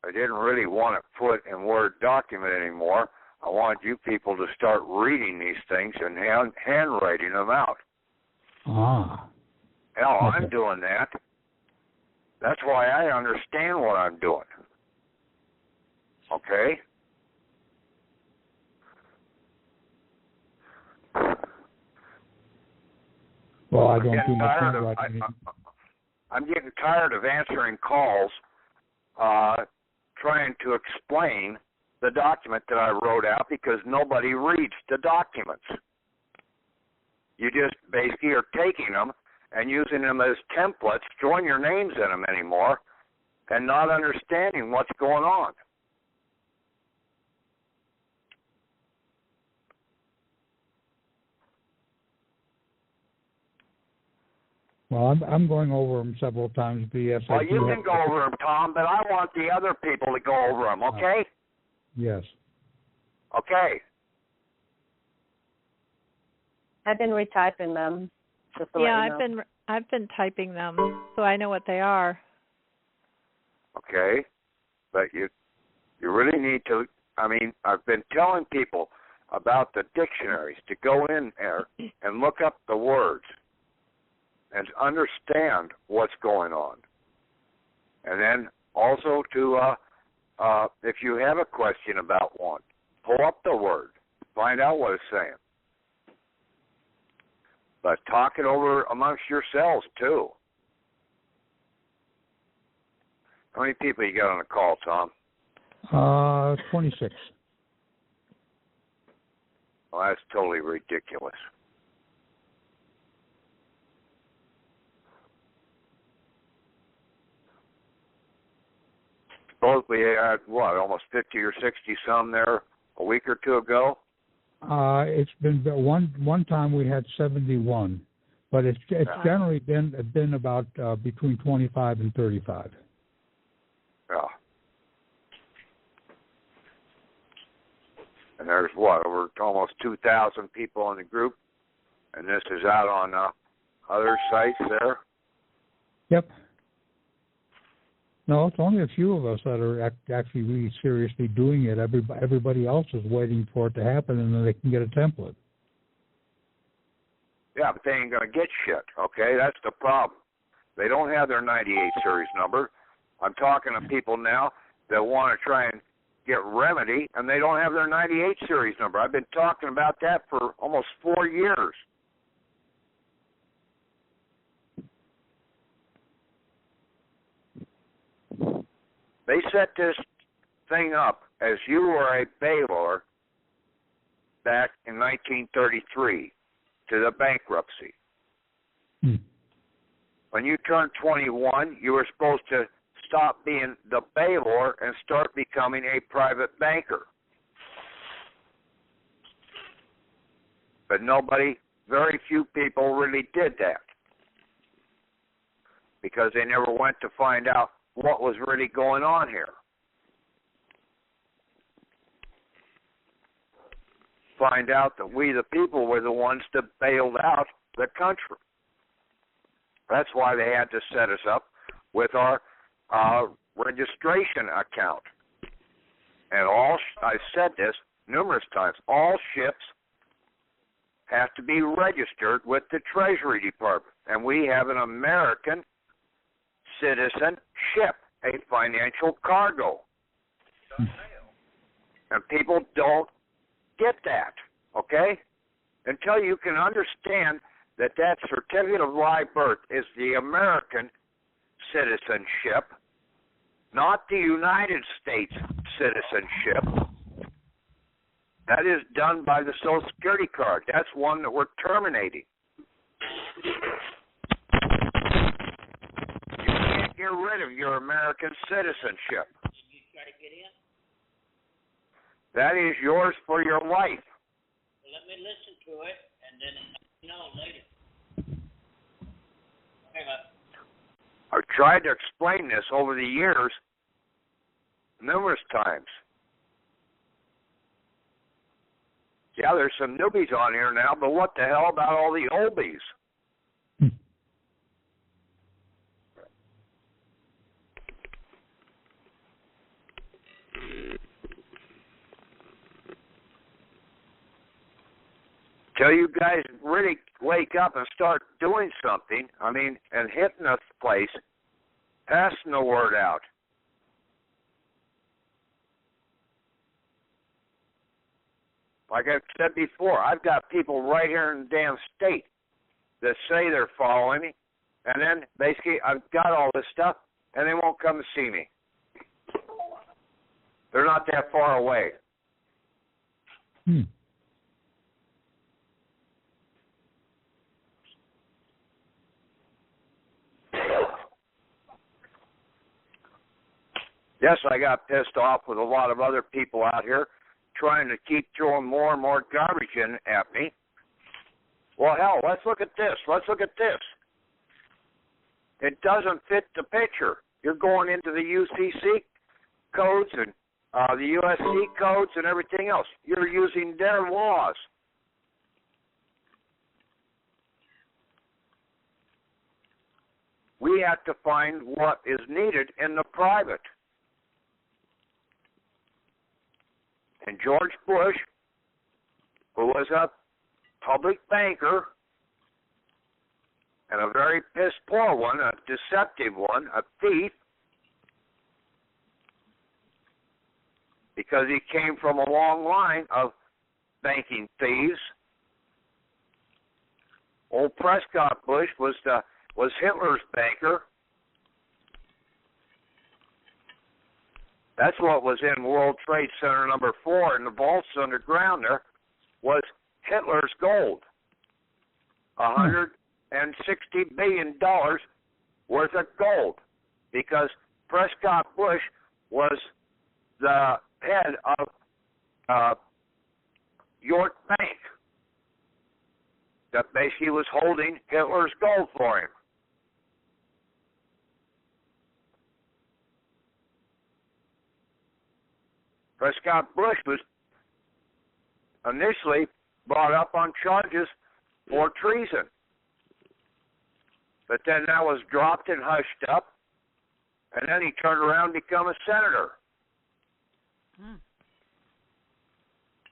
I didn't really want it put in Word document anymore. I wanted you people to start reading these things and handwriting them out. Ah. Hell, I'm doing that. That's why I understand what I'm doing. Okay? Well, I don't do much handwriting. I'm getting tired of answering calls trying to explain the document that I wrote out because nobody reads the documents. You just basically are taking them and using them as templates, throwing your names in them anymore, and not understanding what's going on. Well, I'm going over them several times. Well, you can go over them, Tom, but I want the other people to go over them, okay? Yes. Okay. I've been retyping them. Just to let you know. I've been typing them, so I know what they are. Okay, but you really need to. I mean, I've been telling people about the dictionaries to go in there and look up the words and understand what's going on, and then also to, if you have a question about one, pull up the word, find out what it's saying. But talk it over amongst yourselves, too. How many people you got on the call, Tom? 26. Well, that's totally ridiculous. Suppose we had, almost 50 or 60 some there a week or two ago? It's been one time we had 71, but it's generally been about between 25 and 35. Yeah. And there's over almost 2,000 people in the group, and this is out on other sites there? Yep. No, it's only a few of us that are actually really seriously doing it. Everybody else is waiting for it to happen, and then they can get a template. Yeah, but they ain't going to get shit, okay? That's the problem. They don't have their 98 series number. I'm talking to people now that want to try and get remedy, and they don't have their 98 series number. I've been talking about that for almost 4 years. They set this thing up as you were a bailor back in 1933 to the bankruptcy. When you turned 21, you were supposed to stop being the bailor and start becoming a private banker. But very few people really did that because they never went to find out what was really going on here. Find out that we, the people, were the ones that bailed out the country. That's why they had to set us up with our registration account. And I've said this numerous times, all ships have to be registered with the Treasury Department. And we have an American citizenship, a financial cargo. And people don't get that, okay? Until you can understand that certificate of live birth is the American citizenship, not the United States citizenship. That is done by the Social Security card. That's one that we're terminating. Get rid of your American citizenship. Did you try to get in? That is yours for your life. Well, let me listen to it, and then later. Okay, I've tried to explain this over the years numerous times. Yeah, there's some newbies on here now, but what the hell about all the oldies? Till you guys really wake up and start doing something, and hitting the place, passing the word out. Like I've said before, I've got people right here in the damn state that say they're following me, and then basically I've got all this stuff, and they won't come to see me. They're not that far away. Yes, I got pissed off with a lot of other people out here trying to keep throwing more and more garbage in at me. Well, hell, let's look at this. Let's look at this. It doesn't fit the picture. You're going into the UCC codes and the USC codes and everything else. You're using their laws. We have to find what is needed in the private. And George Bush, who was a public banker and a very piss poor one, a deceptive one, a thief, because he came from a long line of banking thieves. Old Prescott Bush was Hitler's banker. That's what was in World Trade Center number 4 in the vaults underground there was Hitler's gold. $160 billion worth of gold, because Prescott Bush was the head of York Bank that basically was holding Hitler's gold for him. Prescott Bush was initially brought up on charges for treason, but then that was dropped and hushed up, and then he turned around and became a senator.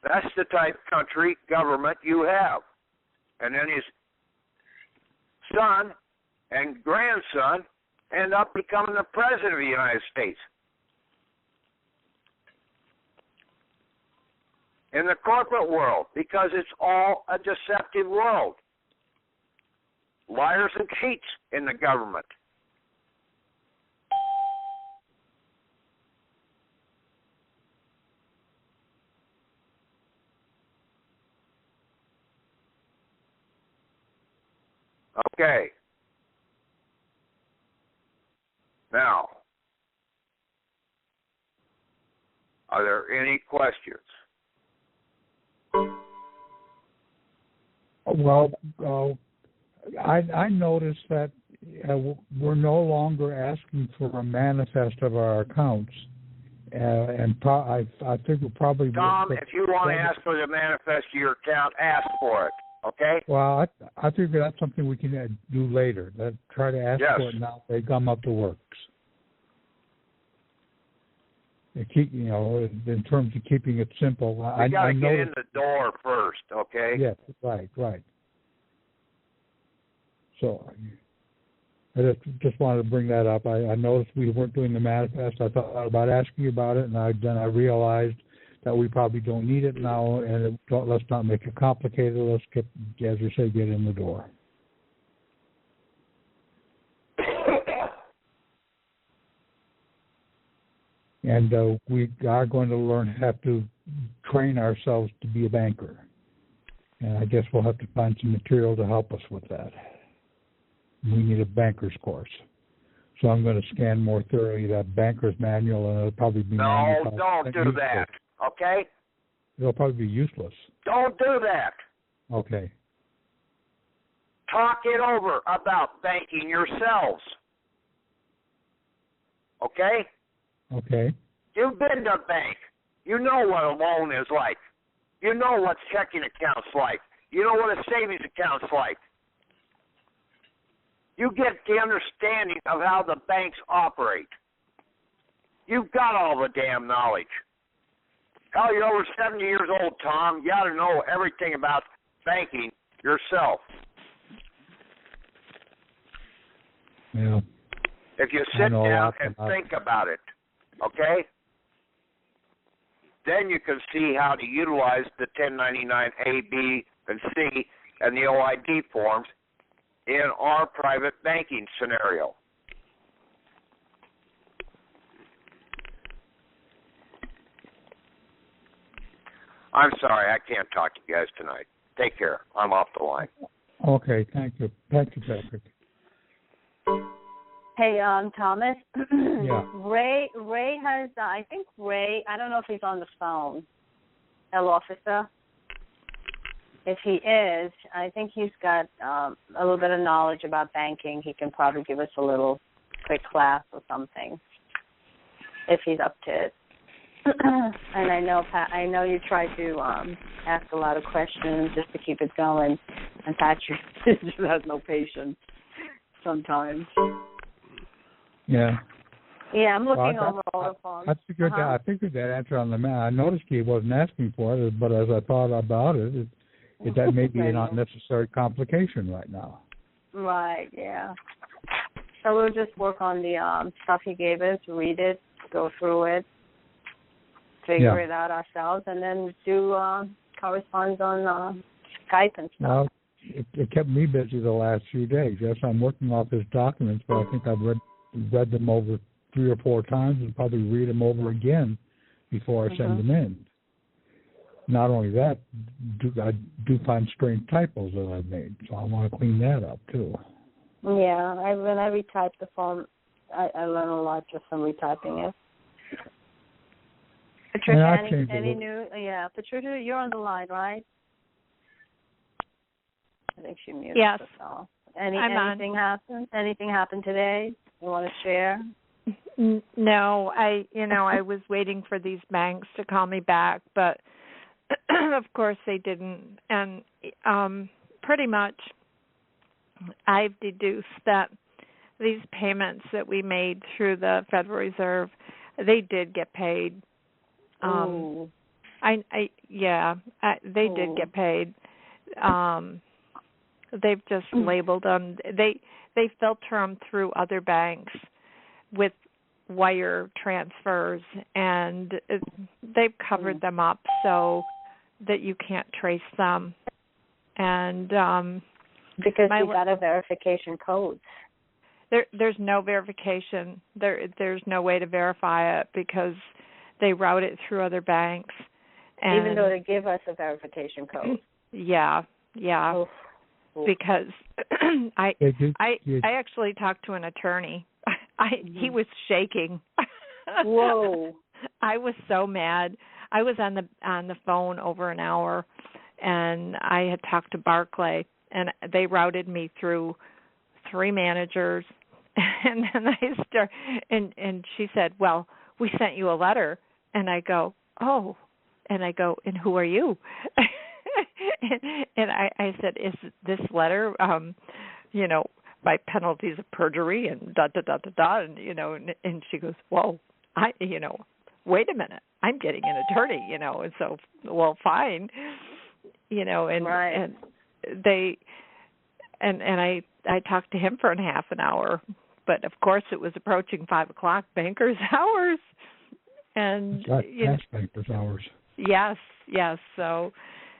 That's the type of country government you have. And then his son and grandson end up becoming the president of the United States. In the corporate world, because it's all a deceptive world. Liars and cheats in the government. Okay. Now, are there any questions? Well, I noticed that we're no longer asking for a manifest of our accounts, and I think we'll probably. Tom, if you want to ask for the manifest of your account, ask for it. Okay. Well, I think that's something we can do later. Try to ask for it now. They come up the works. They keep, in terms of keeping it simple. We got to get in the door first, okay? Yes, right. So I just wanted to bring that up. I noticed we weren't doing the manifest. I thought about asking you about it, and then I realized that we probably don't need it now, and let's not make it complicated. Let's get, as we say, get in the door. And we are going to have to train ourselves to be a banker. And I guess we'll have to find some material to help us with that. We need a banker's course. So I'm going to scan more thoroughly that banker's manual, and it'll probably be... No, don't do that, okay? It'll probably be useless. Don't do that. Okay. Talk it over about banking yourselves. Okay? Okay. You've been to a bank. You know what a loan is like. You know what checking account's like. You know what a savings account's like. You get the understanding of how the banks operate. You've got all the damn knowledge. Hell, you're over 70 years old, Tom. You ought to know everything about banking yourself. Yeah. If you sit down and about think about it, okay? Then you can see how to utilize the 1099-A, B, and C and the OID forms in our private banking scenario. I'm sorry, I can't talk to you guys tonight. Take care. I'm off the line. Okay, thank you. Thank you, Patrick. Hey, Thomas. Yeah. Ray has, I think Ray, I don't know if he's on the phone, El Officer. If he is, I think he's got a little bit of knowledge about banking. He can probably give us a little quick class or something if he's up to it. And I know you try to ask a lot of questions just to keep it going, and Patrick just has no patience sometimes. Yeah. Yeah, I'm looking over all the forms. I figured that answer on the man. I noticed he wasn't asking for it, but as I thought about it, that may be an unnecessary complication right now. Right, yeah. So we'll just work on the stuff he gave us, read it, go through it, figure it out ourselves, and then do correspondence on Skype and stuff. Well, it kept me busy the last few days. Yes, I'm working off his documents, but I think I've read them over 3 or 4 times and probably read them over again before I send them in. Not only that, I do find strange typos that I've made, so I want to clean that up too. Yeah, when I retype the form, I learn a lot just from retyping it. Patricia, any new? Yeah, Patricia, you're on the line, right? I think she muted herself. Anything happened? Anything happened today? You want to share? No, I was waiting for these banks to call me back, but of course they didn't. And pretty much, I've deduced that these payments that we made through the Federal Reserve, they did get paid. They did get paid. They've just labeled them. They filter them through other banks with wire transfers, and they've covered them up so that you can't trace them. And because you got a verification code. There's no verification. There's no way to verify it because they route it through other banks. And even though they give us a verification code. Yeah. Oof. Because I actually talked to an attorney. He was shaking. Whoa. I was so mad. I was on the phone over an hour, and I had talked to Barclay, and they routed me through 3 managers, and then and she said, "Well, we sent you a letter," and I go, "Oh," and I go, "And who are you?" and I said, "Is this letter, by penalties of perjury and da da da da da?" And and she goes, "Whoa, wait a minute, I'm getting an attorney, and so, well, fine, and right. and they and I talked to him for half an hour, but of course it was approaching 5 o'clock bankers hours, and bankers hours. Yes. So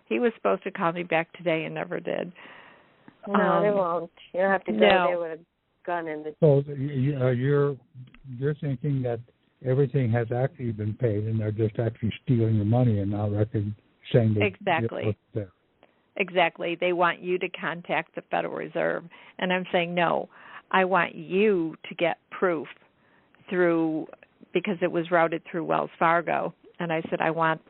he was supposed to call me back today and never did. No, they won't. You'll have to go there with a gun in the... So you're thinking that everything has actually been paid and they're just actually stealing your money and not saying that... Exactly. Exactly. They want you to contact the Federal Reserve. And I'm saying, no, I want you to get proof because it was routed through Wells Fargo. And I said, I want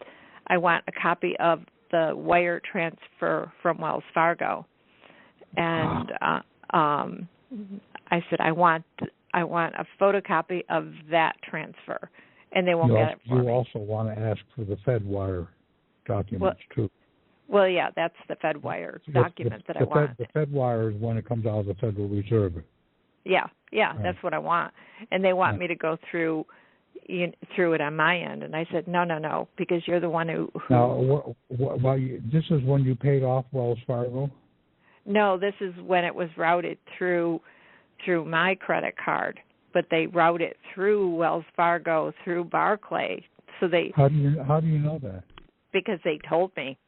a copy of the wire transfer from Wells Fargo. And I said, I want a photocopy of that transfer, and they won't get it for me. You also want to ask for the FedWire documents too. Well, yeah, that's the FedWire document that I want. The FedWire is when it comes out of the Federal Reserve. Yeah, that's what I want. And they want me to go through through it on my end. And I said, no, because you're the one who Now, this is when you paid off Wells Fargo? No, this is when it was routed through my credit card, but they route it through Wells Fargo, through Barclay. So they. How do you know that? Because they told me,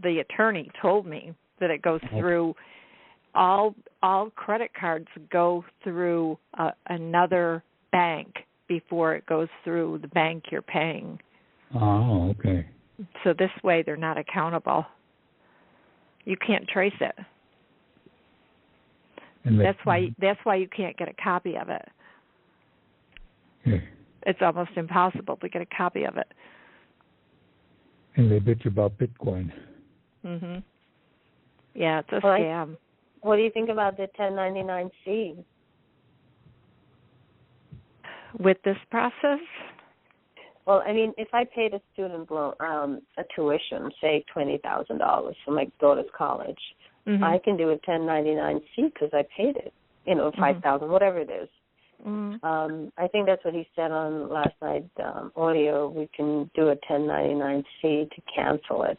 the attorney told me that it goes through. All credit cards go through another bank before it goes through the bank you're paying. Oh, okay. So this way they're not accountable. You can't trace it. And that's why you can't get a copy of it. Yeah. It's almost impossible to get a copy of it. And they bitch about Bitcoin. Mhm. Yeah, it's a scam. What do you think about the 1099-C? With this process? Well, I mean, if I paid a student loan, a tuition, say $20,000 for my daughter's college, I can do a 1099-C because I paid it. $5,000, whatever it is. I think that's what he said on last night's audio. We can do a 1099-C to cancel it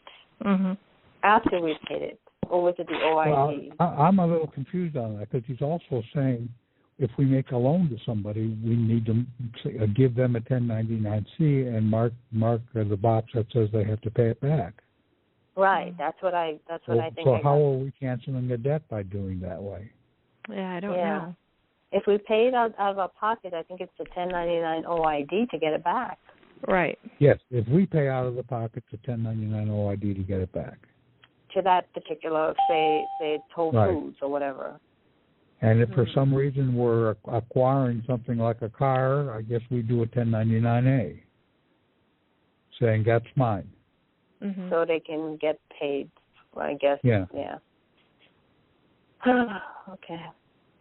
after we paid it. Or was it the OID? Well, I'm a little confused on that because he's also saying if we make a loan to somebody, we need to give them a 1099-C and mark the box that says they have to pay it back. Right. That's what I think. So how are we canceling the debt by doing that way? Yeah, I don't know. If we pay it out of our pocket, I think it's the 1099 OID to get it back. Right. Yes, if we pay out of the pocket the 1099 OID to get it back. To that particular, say Whole Foods or whatever. And if for some reason we're acquiring something like a car, I guess we do a 1099A, saying that's mine. So they can get paid, I guess. Yeah. Okay.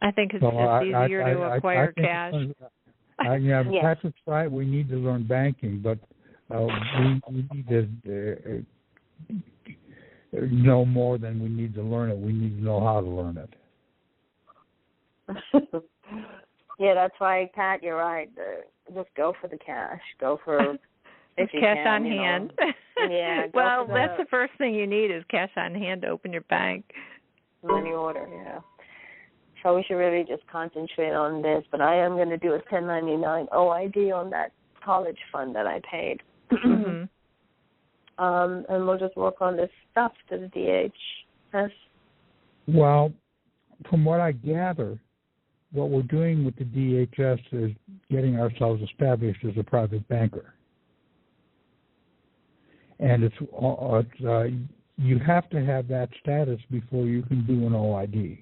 I think it's just easier to acquire cash. Patrick's right. We need to learn banking, but we need to know more than we need to learn it. We need to know how to learn it. Yeah, that's why, Pat, you're right. Just go for the cash. Go for cash on hand. Yeah. Well, that's the first thing you need is cash on hand to open your bank. Money order, yeah. So we should really just concentrate on this. But I am going to do a 1099 OID on that college fund that I paid. And we'll just work on this stuff to the DHS. Well, from what I gather, what we're doing with the DHS is getting ourselves established as a private banker. And it's you have to have that status before you can do an OID.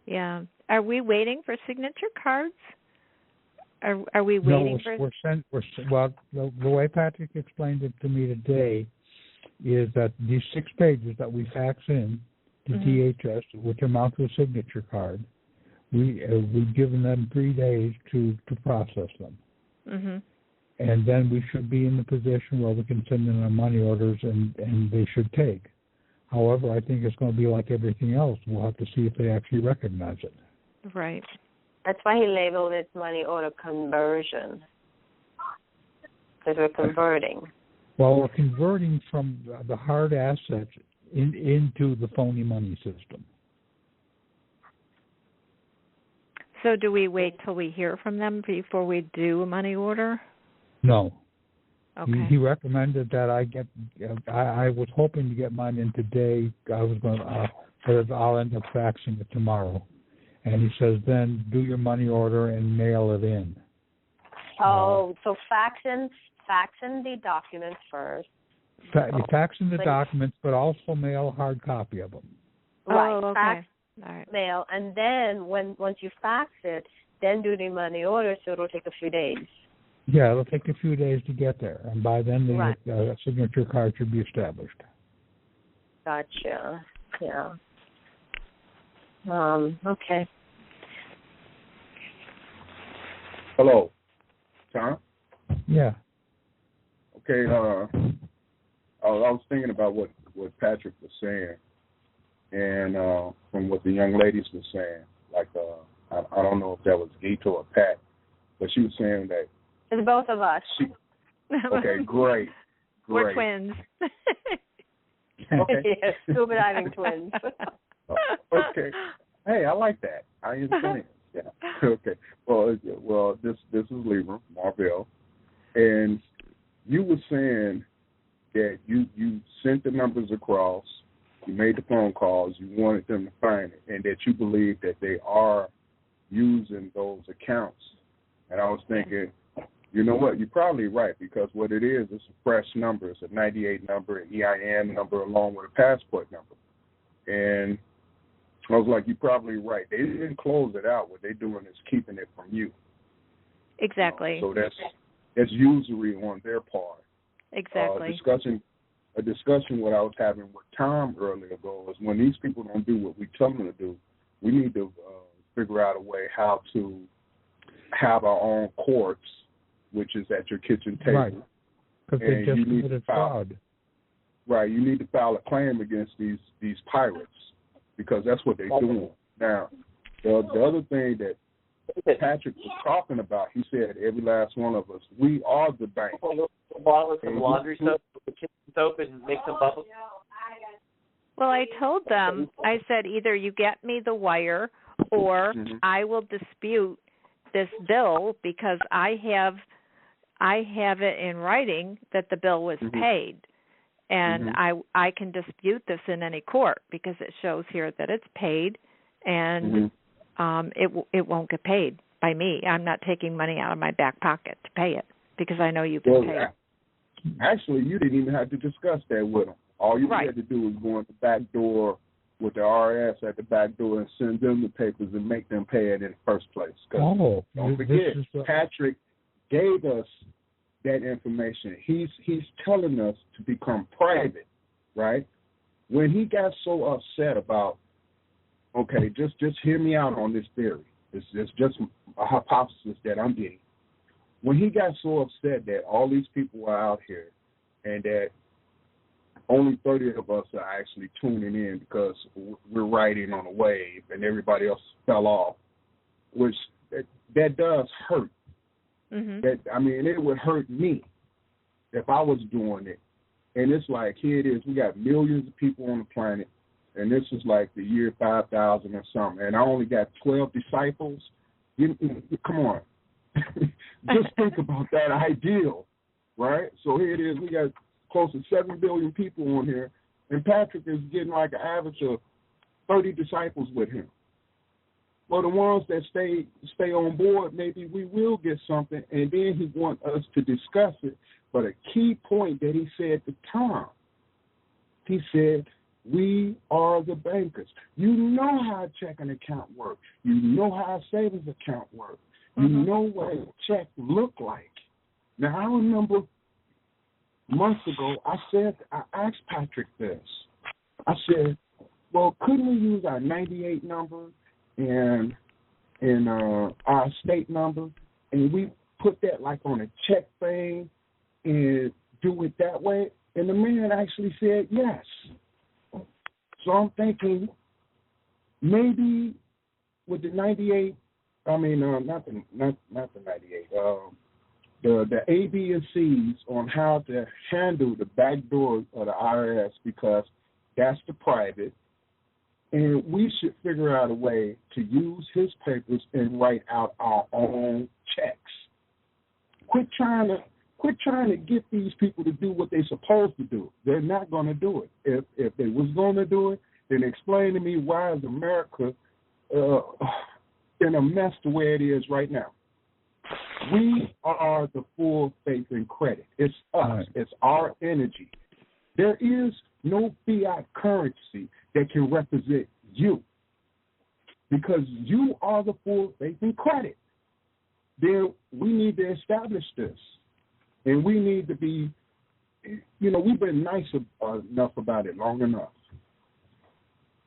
Yeah. Are we waiting for signature cards? Are we waiting for? Well, the way Patrick explained it to me today is that these 6 pages that we fax in to DHS, which amount to a signature card, we've given them 3 days to process them. And then we should be in the position where we can send in our money orders and they should take. However, I think it's going to be like everything else. We'll have to see if they actually recognize it. Right. That's why he labeled it money order conversion, because we're converting. Well, we're converting from the hard assets into the phony money system. So do we wait till we hear from them before we do a money order? No. Okay. He recommended that I get. I was hoping to get mine in today. I was going to. I'll end up faxing it tomorrow. And he says, then do your money order and mail it in. So faxing the documents first. You're faxing the documents, but also mail a hard copy of them. Right. Okay. Fax, all right. Mail, and then once you fax it, then do the money order. So it'll take a few days. Yeah, it'll take a few days to get there, and by then the signature card should be established. Gotcha. Yeah. Okay. Hello, Tom? Yeah. Okay, I was thinking about what Patrick was saying, and from what the young ladies were saying, like, I don't know if that was Gato or Pat, but she was saying that It's both of us. Okay, great. We're twins. Okay. Yes, scuba diving twins. Okay. Hey, I like that. I understand. Yeah. Okay. Well, this is Libra, Marvell, and you were saying that you sent the numbers across, you made the phone calls, you wanted them to find it, and that you believe that they are using those accounts. And I was thinking, you know what, you're probably right, because what it is a fresh number. It's a 98 number, an EIN number, along with a passport number. And I was like, you're probably right. They didn't close it out. What they're doing is keeping it from you. Exactly. So that's usury on their part. Exactly. A discussion what I was having with Tom earlier ago is when these people don't do what we tell them to do, we need to figure out a way how to have our own courts, which is at your kitchen table. Right, because they just committed fraud. Right, you need to file a claim against these pirates because that's what they're doing. Now, the other thing that Patrick was talking about, he said every last one of us, we are the bank. A bottle of some laundry soap, kitchen soap, and make some bubbles. Well, I told them, I said either you get me the wire or I will dispute this bill because I have it in writing that the bill was paid. And I can dispute this in any court because it shows here that it's paid and it won't get paid by me. I'm not taking money out of my back pocket to pay it because I know you've been paid. Actually, you didn't even have to discuss that with them. All you had to do was go in the back door with the RS at the back door and send them the papers and make them pay it in the first place. Don't forget, Patrick gave us that information. He's telling us to become private, right? When he got so upset about, okay, just hear me out on this theory. It's just a hypothesis that I'm getting. When he got so upset that all these people are out here and that only 30 of us are actually tuning in because we're riding on a wave and everybody else fell off, which that does hurt. It would hurt me if I was doing it. And it's like, here it is, we got millions of people on the planet, and this is like the year 5,000 or something, and I only got 12 disciples. Come on. Just think about that ideal, right? So here it is, we got close to 7 billion people on here, and Patrick is getting like an average of 30 disciples with him. Well, the ones that stay on board, maybe we will get something, and then he wants us to discuss it. But a key point that he said at the time, he said, we are the bankers. You know how a checking account works. You know how a savings account works. You know what a check look like. Now, I remember months ago, I asked Patrick this. I said, well, couldn't we use our 98 number and our state number, and we put that like on a check thing and do it that way? And the man actually said yes. So I'm thinking maybe with the 98, not the 98, the A, B, and C's on how to handle the back door of the IRS, because that's the private. And we should figure out a way to use his papers and write out our own checks. Quit trying to get these people to do what they're supposed to do. They're not going to do it. If they was going to do it, then explain to me why is America in a mess the way it is right now. We are the full faith and credit. It's us. It's our energy. There is no fiat currency that can represent you, because you are the full faith and credit. Then we need to establish this, and we need to be, we've been nice enough about it long enough.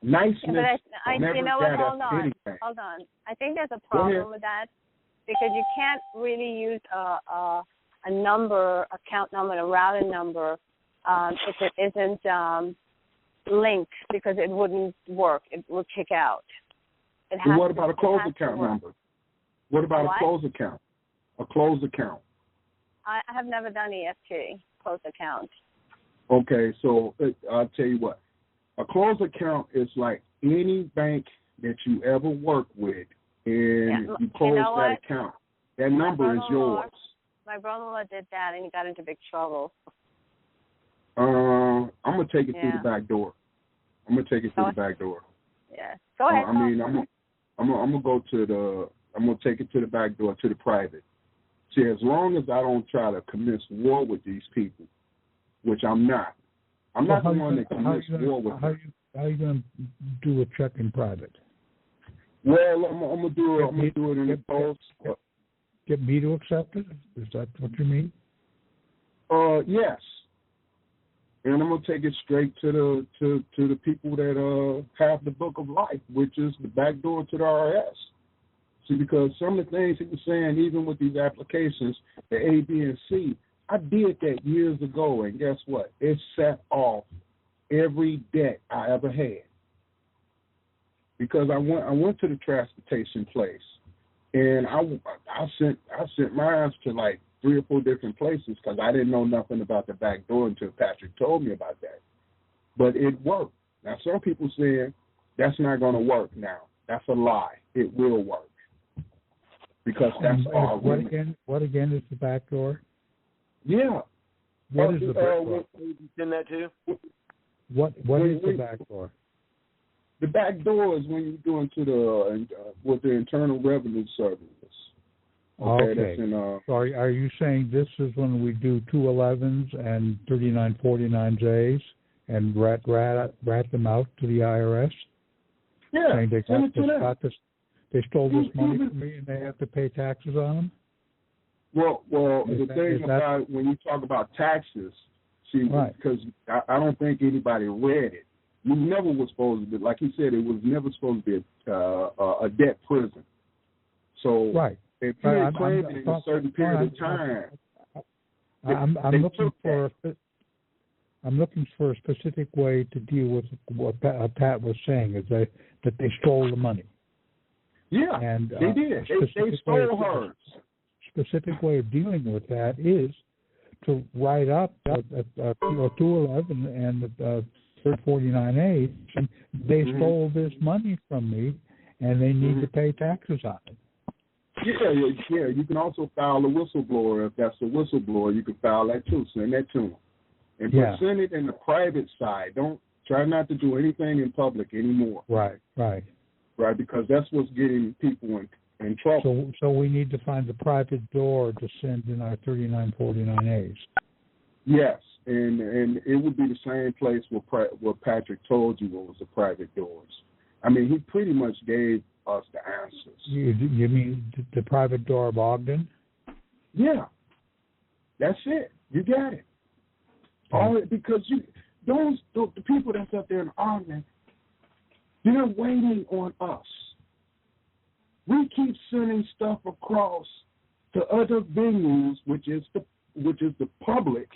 Niceness never got us anything. Hold on. I think there's a problem with that, because you can't really use a number, account number, a routing number if it isn't linked, because it wouldn't work. It would kick out. What about a closed account number? What about a closed account? A closed account. I have never done EFT, closed account. Okay, so I'll tell you what. A closed account is like any bank that you ever work with, and you close that account. That number is yours. My brother-in-law did that, and he got into big trouble. I'm going to take it through the back door. I'm going to take it through the back door. Yeah. Go ahead. I'm gonna go to I'm gonna take it to the back door, to the private. See, as long as I don't try to commence war with these people, which I'm not. I'm not the one that commits war with them. How are you going to do a check in private? Well, I'm gonna do it in the post. Get me to accept it? Is that what you mean? Yes. And I'm gonna take it straight to the people that have the book of life, which is the back door to the IRS. See, because some of the things he was saying, even with these applications, the A, B, and C, I did that years ago, and guess what? It set off every debt I ever had. Because I went to the transportation place, and I sent mine to like 3 or 4 different places because I didn't know nothing about the back door until Patrick told me about that. But it worked. Now, some people saying that's not going to work now. That's a lie. It will work. Because that's all. What again is the back door? Yeah. What is the back door? In that too? What is the back door? The back door is when you go into with the Internal Revenue Service. Okay. So are you saying this is when we do 211s and 3949s and rat them out to the IRS? Yeah. Saying they stole this money from me and they have to pay taxes on them? Well, the thing about when you talk about taxes, see, because I don't think anybody read it. You never was supposed to be, like he said, it was never supposed to be a debt prison. So if you ain't claimed it in a certain period of time, I'm looking for a specific way to deal with what Pat was saying, is that they stole the money. Yeah, and they did. They stole hers. Specific way of dealing with that is to write up 211 and 49A. They stole this money from me, and they need to pay taxes on it. Yeah. You can also file a whistleblower. If that's a whistleblower, you can file that too. Send that to them. And send it in the private side. Don't try not to do anything in public anymore. Right, because that's what's getting people in trouble. So we need to find the private door to send in our 3949As. Yes, and it would be the same place where Patrick told you what was the private doors. I mean, he pretty much gave us the answers. You mean the private door of Ogden? Yeah, that's it. You got it. All because the people that's up there in Ogden, they're waiting on us. We keep sending stuff across to other venues, which is the public.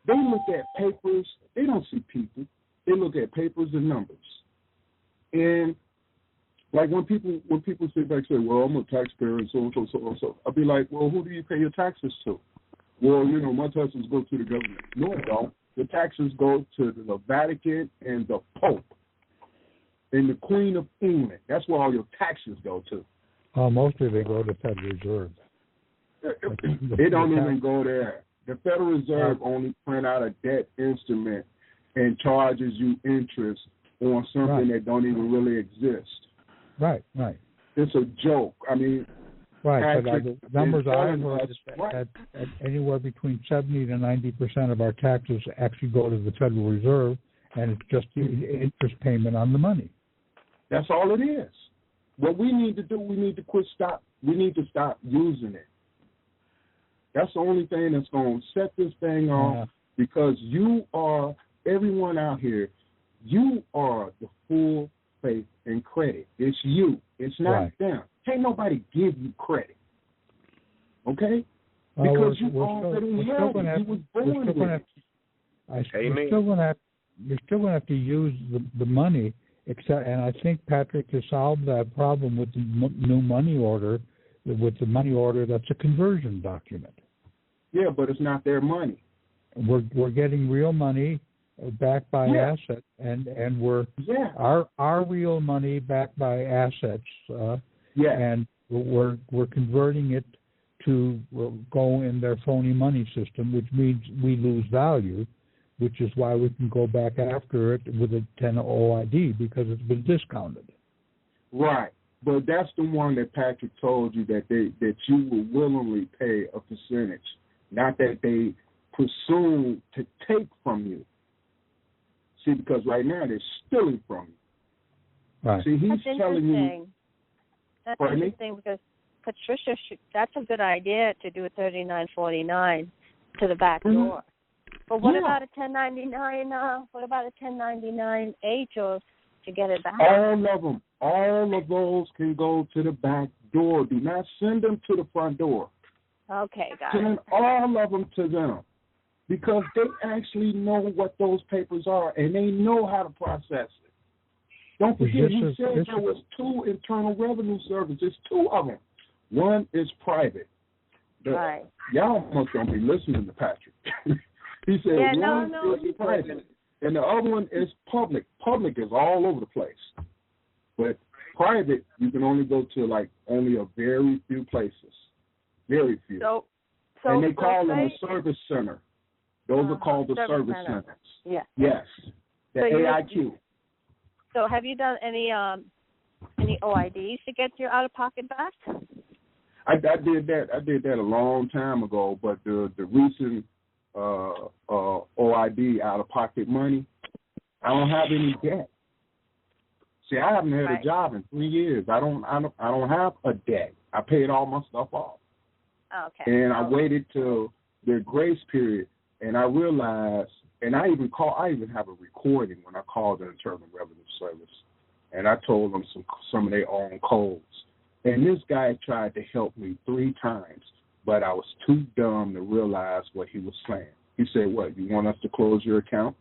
They look at papers. They don't see people. They look at papers and numbers. And like when people sit back and say, "Well, I'm a taxpayer and so, I'll be like, "Well, who do you pay your taxes to?" "Well, my taxes go to the government." No, it don't. The taxes go to the Vatican and the Pope and the Queen of England. That's where all your taxes go to. Mostly they go to the Federal Reserve. They don't even go there. The Federal Reserve only print out a debt instrument and charges you interest on something that don't even really exist. Right. It's a joke. I mean, but the numbers I heard is that anywhere between 70 to 90% of our taxes actually go to the Federal Reserve, and it's just the interest payment on the money. That's all it is. What we need to do, we need to stop using it. That's the only thing that's going to set this thing off, because everyone out here, you are the full faith and credit. It's you. It's not them. Can't nobody give you credit. Okay? Because you already have it. You was born with it. You're still going to have to use the money, and I think Patrick has solved that problem with the new money order. With the money order, that's a conversion document. Yeah, but it's not their money. We're getting real money backed by assets, and we're our real money backed by assets. And we're converting it to go in their phony money system, which means we lose value, which is why we can go back after it with a 10 OID because it's been discounted. Right, but that's the one that Patrick told you that you will willingly pay a percentage, not that they presume to take from you. See, because right now they're stealing from you. Right. See, he's telling you. That's interesting because Patricia, that's a good idea to do a 3949 to the back door. But what about a 1099? What about a 1099H or to get it back? All of those can go to the back door. Do not send them to the front door. Okay, got it. Send all of them to them because they actually know what those papers are and they know how to process it. Don't forget, he said there was 2 Internal Revenue Services, 2 of them. One is private. Right. Y'all must don't be listening to Patrick. He said one is private, and the other one is public. Public is all over the place. But private, you can only go to like only a very few places. Very few. And they call them a service center. Those are called the service centers. Yeah. Yes. The AIQ. So have you done any OIDs to get your out-of-pocket back? I did that. I did that a long time ago, but the recent OID out-of-pocket money, I don't have any debt. See, I haven't had a job in 3 years. I don't have a debt. I paid all my stuff off. Okay. And I waited till their grace period, and I realized, and I even have a recording when I called the Internal Revenue Service, and I told them some of their own codes. And this guy tried to help me 3 times, but I was too dumb to realize what he was saying. He said, "What, you want us to close your account?"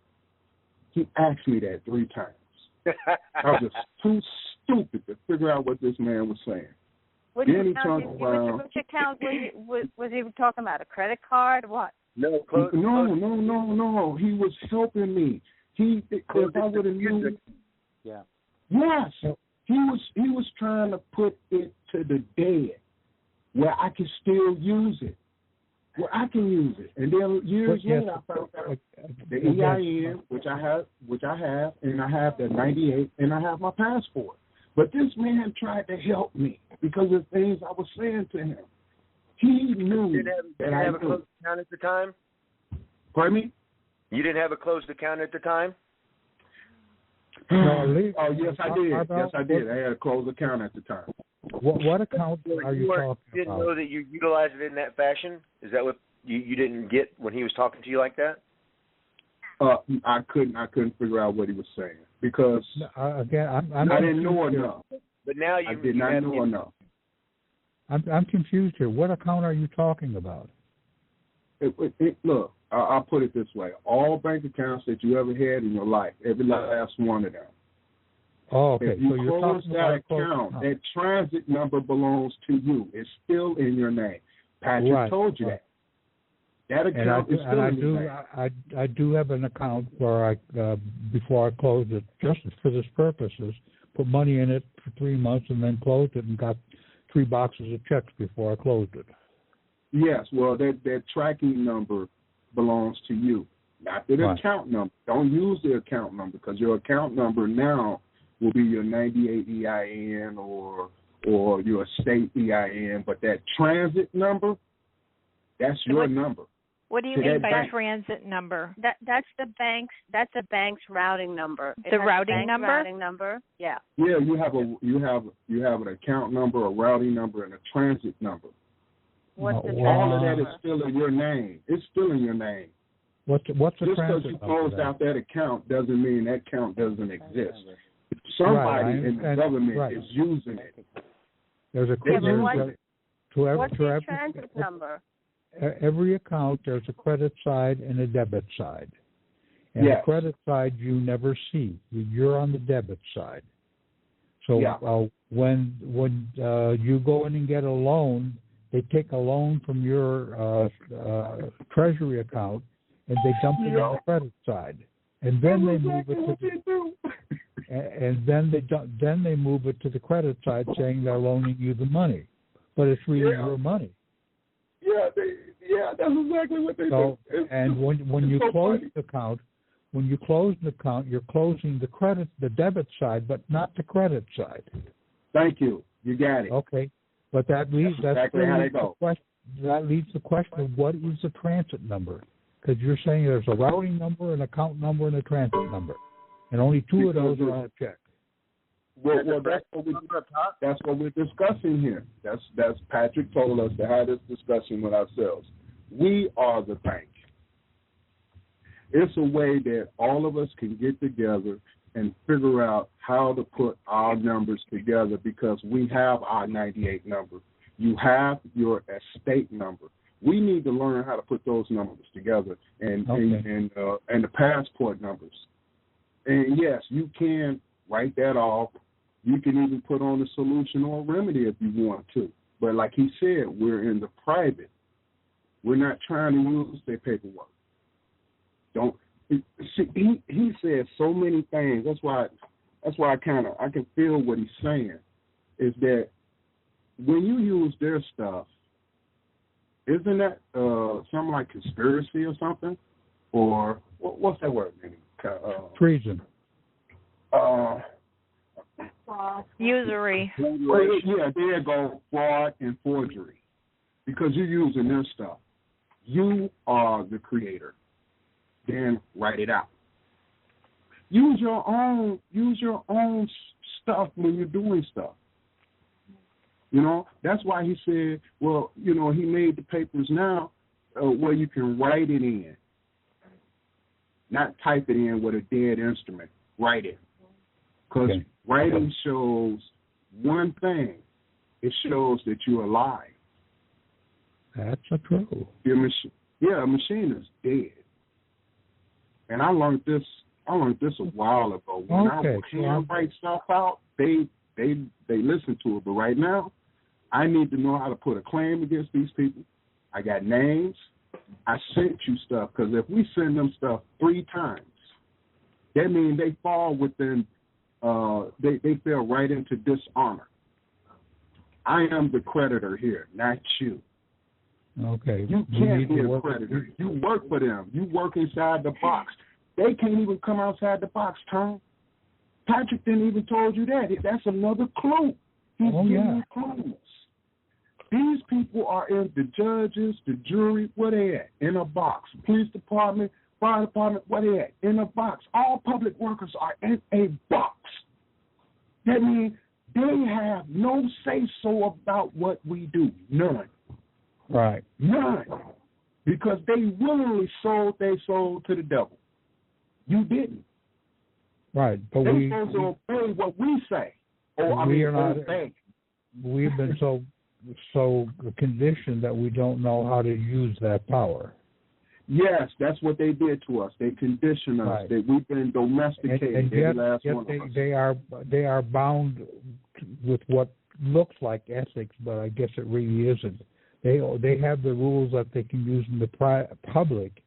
He asked me that 3 times. I was just too stupid to figure out what this man was saying. Which account was he talking about? A credit card? What? No. He was helping me. If I would have known. Yeah. Yes. He was trying to put it to the dead where I can still use it. Where I can use it. And then years later I found out the EIN, which I have, and I have the 98, and I have my passport. But this man tried to help me because of things I was saying to him. He knew that I have a closed account at the time? Pardon me? You didn't have a closed account at the time? No, yes, I did. Yes, I did. I had a closed account at the time. What account are you talking about? You didn't know that you utilized it in that fashion? Is that what you didn't get when he was talking to you like that? I couldn't figure out what he was saying because again, I didn't know enough. But now I did not know enough. I'm confused here. What account are you talking about? Look, I'll put it this way. All bank accounts that you ever had in your life, every last one of them. Oh, okay. If you so you're close talking that about account, that transit number belongs to you. It's still in your name. Patrick told you that. That account is still in your name. I do have an account where before I closed it, just for this purposes, put money in it for 3 months and then closed it and got 3 boxes of checks before I closed it. Yes, well, that tracking number belongs to you, not the account number. Don't use the account number because your account number now will be your 98 EIN or your state EIN, but that transit number, that's your number. What do you mean by transit number? That's the bank's routing number. The routing number? Routing number. Yeah. Yeah, you have an account number, a routing number, and a transit number. What's the all of that is still in your name. It's still in your name. What's the just transit because you closed out that account doesn't mean that account doesn't exist. Somebody in the government is using it. There's a what's the transit number? Every account, there's a credit side and a debit side. And the credit side you never see. You're on the debit side. So when you go in and get a loan, they take a loan from your treasury account and they dump it on the credit side, and then they move it to then they move it to the credit side, saying they're loaning you the money, but it's really your money. Yeah, that's exactly what they do. And when you close the account, you're closing the debit side, but not the credit side. Thank you. You got it. Okay, but that leads that leads the question of what is the transit number? Because you're saying there's a routing number, an account number, and a transit number, and only two of those are on a check. Well, that's what we're discussing here. That's Patrick told us to have this discussion with ourselves. We are the bank. It's a way that all of us can get together and figure out how to put our numbers together, because we have our 98 number. You have your estate number. We need to learn how to put those numbers together and the passport numbers. And yes, you can write that off. You can even put on a solution or a remedy if you want to. But like he said, we're in the private. We're not trying to use their paperwork. He said so many things. That's why I can feel what he's saying, is that when you use their stuff, isn't that something like conspiracy or something? Or what's that word? Treason. Usury. Yeah, there you go, fraud and forgery. Because you're using their stuff. You are the creator. Then write it out. Use your own stuff when you're doing stuff. You know, that's why he said, well, you know, he made the papers now where you can write it in. Not type it in with a dead instrument. Write it. Because writing shows one thing. It shows that you're alive. That's true. A machine is dead. And I learned this a while ago. When I handwrite stuff out, they listen to it. But right now, I need to know how to put a claim against these people. I got names. I sent you stuff, because if we send them stuff 3 times, that means they fall within. They fell right into dishonor. I am the creditor here, not you. Okay. You can't be a creditor. You work for them. You work inside the box. They can't even come outside the box, Tom. Patrick didn't even told you that. That's another clue. He's giving you clues. These people are in the judges, the jury, where they at? In a box. Police department, fire department, where they at? In a box. All public workers are in a box. That means they have no say-so about what we do. None. Right. None. Because they willingly sold their soul to the devil. You didn't. Right. But they're supposed to obey what we say. We've been so conditioned that we don't know how to use that power. Yes, that's what they did to us. They conditioned us. Right. That we've been domesticated. And yet they are bound with what looks like ethics, but I guess it really isn't. They have the rules that they can use in the public,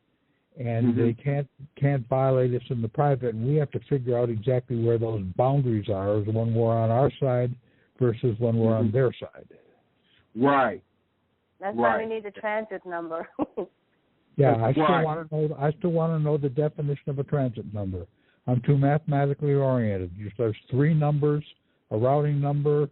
and they can't violate us in the private. And we have to figure out exactly where those boundaries are, when we're on our side versus when we're on their side. Right. That's why we need the transit number. Yeah, I still want to know the definition of a transit number. I'm too mathematically oriented. There's 3 numbers: a routing number,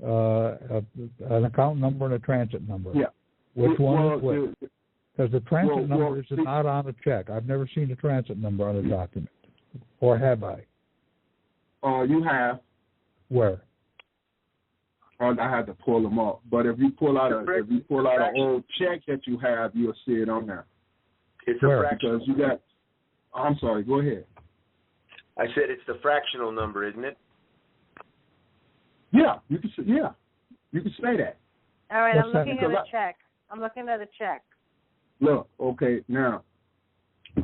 an account number, and a transit number. Yeah. Which one is which? Because the transit number is not on a check. I've never seen a transit number on a document. Or have I? You have. Where? I had to pull them up. But if you pull out an old check that you have, you'll see it on there. It's a fractional. Because you got. I'm sorry. Go ahead. I said it's the fractional number, isn't it? Yeah, you can say that. All right, I'm looking at a check. I'm looking at a check. Look, okay, now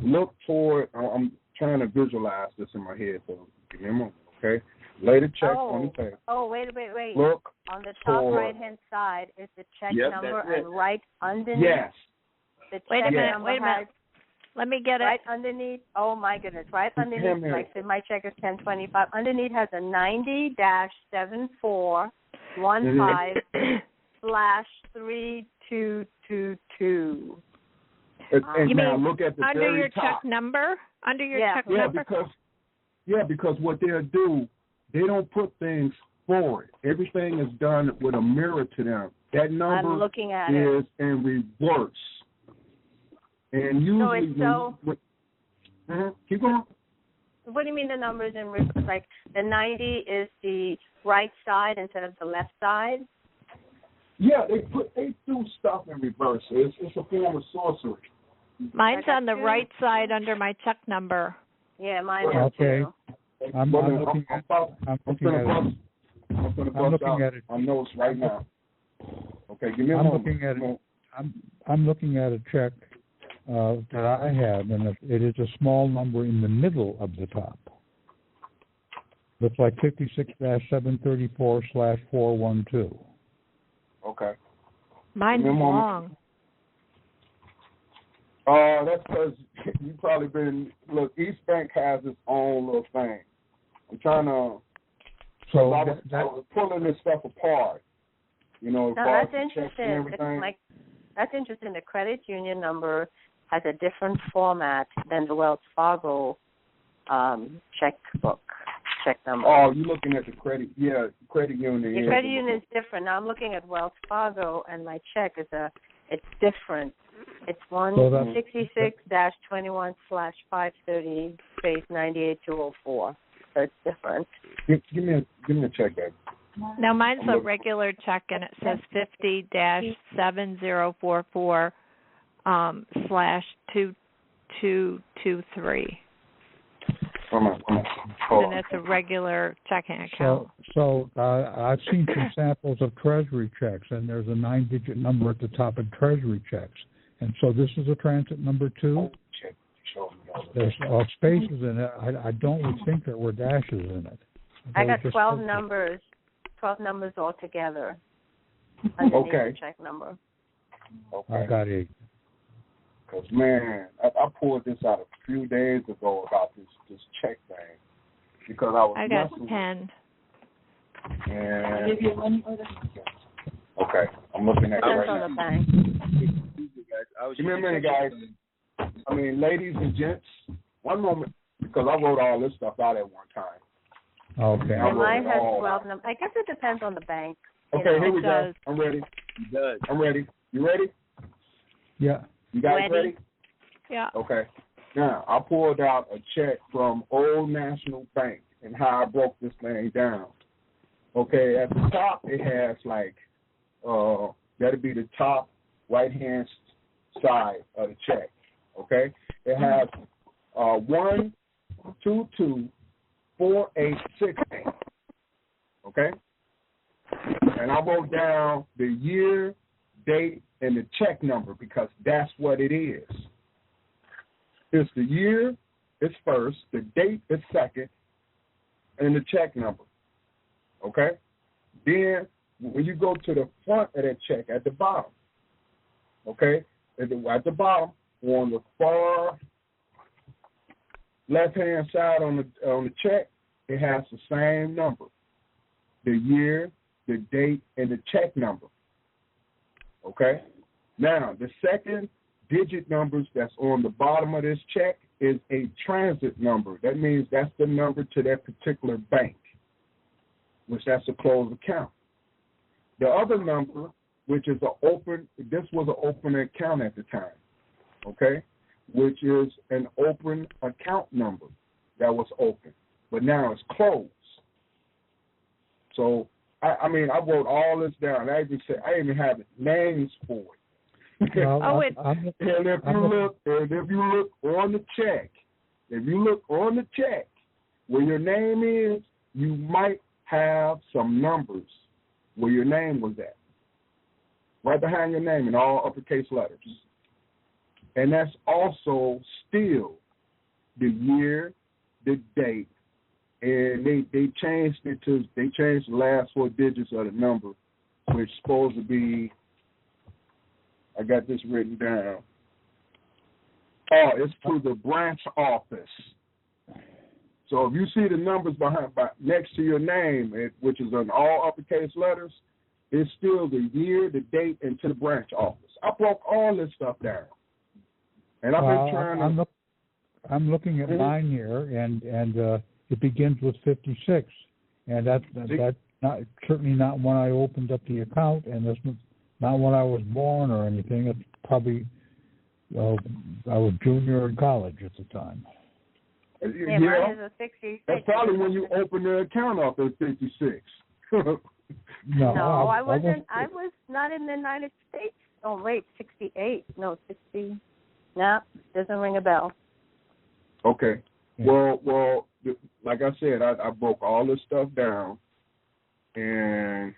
look for it. I'm trying to visualize this in my head, so give me a moment, Okay? Lay the check on the table. Oh, wait. Look on the top right-hand side is the check number, and right underneath the check number Let me get it. Right underneath, oh my goodness, right underneath, like say my check is 1025, underneath has a 90-7415/3222. You mean look at the under very your top. check number? Under your check number? Because what they'll do, they don't put things forward. Everything is done with a mirror to them. That number I'm looking at is in reverse. And usually, keep going. What do you mean the numbers in reverse? Like the 90 is the right side instead of the left side? Yeah, they do stuff in reverse. It's a form of sorcery. Mine's on the right side under my check number. Yeah, mine is too. I'm looking at it. On notes right now. Okay, give me a moment. I'm looking at a check that I have, and it is a small number in the middle of the top. Looks like 56-734/412. Okay. Mine's long. That's because you've probably been, look, each bank has its own little thing. I'm trying to, I was pulling this stuff apart. That's interesting. That's interesting. The credit union number has a different format than the Wells Fargo checkbook check number. Oh, you're looking at the credit union. The credit union is different. Now I'm looking at Wells Fargo, and my check is it's different. It's 166-21/530/98204. So it's different. Give me a check, baby. Now mine's a regular check, and it says 50-7044/2223. And it's a regular checking account. So I've seen some samples of Treasury checks, and there's a 9-digit number at the top of Treasury checks. And so this is a transit number 2. There's spaces in it. I don't think there were dashes in it. I got 12 numbers. 12 numbers altogether underneath the check number. Okay. I got 8. Because, man, I pulled this out a few days ago about this check thing. Because I got 10. And okay, I'm looking at it right now. Give me a minute, guys. I mean, ladies and gents, one moment, because I wrote all this stuff out at one time. Okay. And mine has 12 numbers. I guess it depends on the bank. Okay, here we go. I'm ready. I'm ready. You ready? Yeah. You guys ready? Yeah. Okay. Now, I pulled out a check from Old National Bank and how I broke this thing down. Okay, at the top it has that'll be the top right-hand side of the check. Okay? It has 1224868. Okay? And I wrote down the year, date, and the check number because that's what it is. It's the year, it's first, the date is second, and the check number. Okay? Then when you go to the front of that check at the bottom, okay, at the bottom on the far left-hand side on the check, it has the same number, the year, the date, and the check number. Okay? Now, the second digit numbers that's on the bottom of this check is a transit number. That means that's the number to that particular bank, which that's a closed account. The other number, which is this was an open account at the time, okay, which is an open account number that was open, but now it's closed. So, I wrote all this down. I even have names for it. Well, and if you look on the check, where your name is, you might have some numbers where your name was at, right behind your name in all uppercase letters. And that's also still the year, the date, and they changed the last 4 digits of the number, which is supposed to be, I got this written down. Oh, it's to the branch office. So if you see the numbers next to your name, which is in all uppercase letters, it's still the year, the date, and to the branch office. I broke all this stuff down, and I've been trying to. I'm looking at mine here, and it begins with 56, and that's certainly not when I opened up the account, and that's not when I was born or anything. It's probably I was junior in college at the time. Yeah, mine is a 66. That's probably when you opened the account up at 56. No, I wasn't. I was not in the United States. Oh wait, 68. No, 60. No, doesn't ring a bell. Okay. Yeah. Well, like I said, I broke all this stuff down, and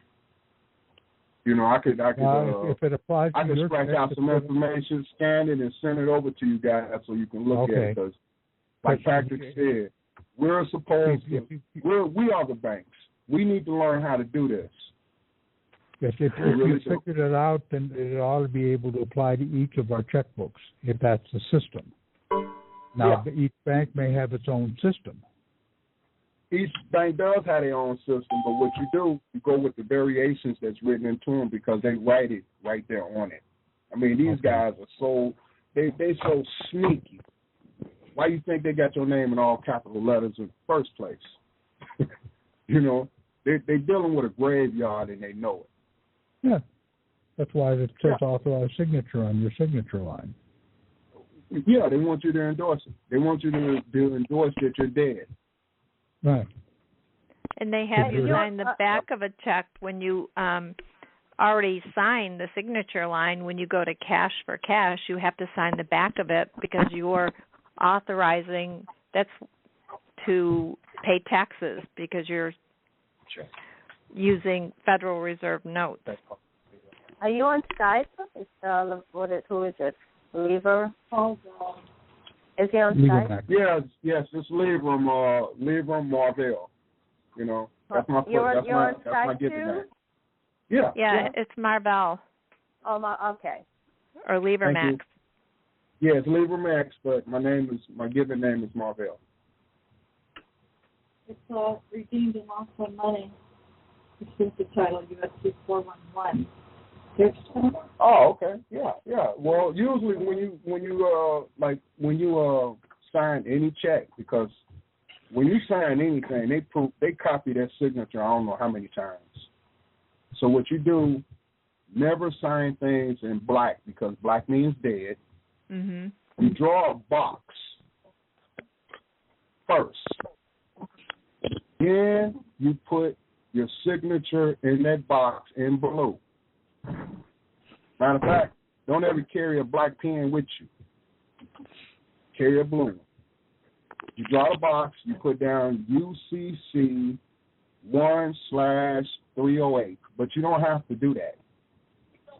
I could if it applies to your scratch out some information, scan it, and send it over to you guys so you can look at it. Because, like Patrick said, we're supposed to. We are the banks. We need to learn how to do this. Yes, if you figured it out, then it ought to be able to apply to each of our checkbooks, if that's the system. Now, each bank may have its own system. Each bank does have their own system, but what you do, you go with the variations that's written into them because they write it right there on it. I mean, these guys are so so sneaky. Why you think they got your name in all capital letters in the first place? They're dealing with a graveyard and they know it. Yeah, that's why it says authorized signature on your signature line. Yeah, they want you to endorse it. They want you to endorse that you're dead. Right. And they have you sign the back of a check when you already signed the signature line. When you go to cash for cash, you have to sign the back of it because you're authorizing that's to pay taxes because you're using Federal Reserve notes. Are you on Skype? Who is it? Lever? Is he on Skype? Yes, it's Lever Marvell. That's my given name. Yeah, it's Marvell. Oh, okay. Or Lever Max. Yeah, it's Lever Max, but my given name is Marvell. It's redeemed and lost on money. This is the title, USC 411. Oh, okay. Yeah. Well, usually when you sign any check, because when you sign anything, they copy that signature I don't know how many times. So what you do, never sign things in black because black means dead. Mm-hmm. You draw a box first. Then you put your signature in that box in blue. Matter of fact, don't ever carry a black pen with you. Carry a blue one. You draw a box, you put down UCC 1/308, but you don't have to do that.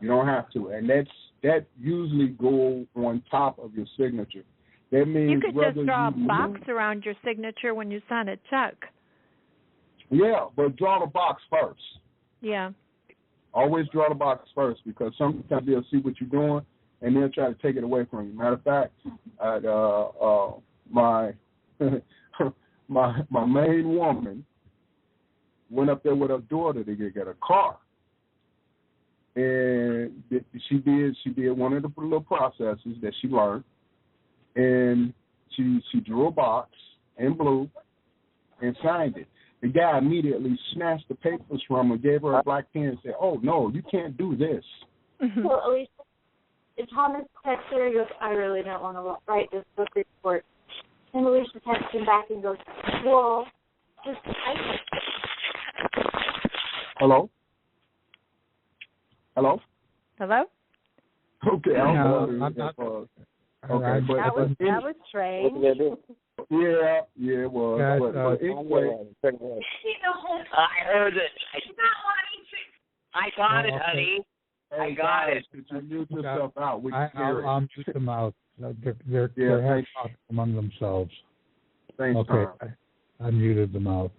You don't have to, and that usually go on top of your signature. That means you could just draw a box around your signature when you sign a check. Yeah, but draw the box first. Yeah. Always draw the box first because sometimes they'll see what you're doing and they'll try to take it away from you. Matter of fact, my main woman went up there with her daughter to get a car, and she did one of the little processes that she learned, and she drew a box in blue and signed it. The guy immediately snatched the papers from her, gave her a black pen, and said, "Oh no, you can't do this." Mm-hmm. Well, at least if Thomas texts her, he goes, "I really don't want to write this book report." And Alicia texts him back and goes, "Well, just type it." Hello. Hello. Okay. Okay, that was strange. Yeah, it was. But anyway, I heard it. I got it, honey. I got it. Could you mute yourself out? I'll mute them out. They're having talk among themselves. Thanks, okay. I muted them out.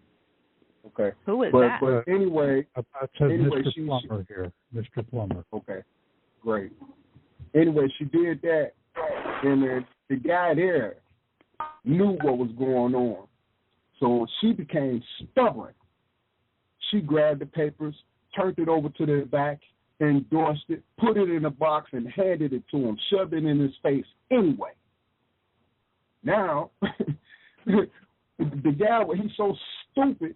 Okay. Who is that? But anyway, It says anyway, Mr. Plummer here. Mr. Plummer. Okay, great. Anyway, she did that, and then the guy there knew what was going on. So she became stubborn. She grabbed the papers, turned it over to the back, endorsed it, put it in a box, and handed it to him, shoved it in his face anyway. Now, the guy, he's so stupid,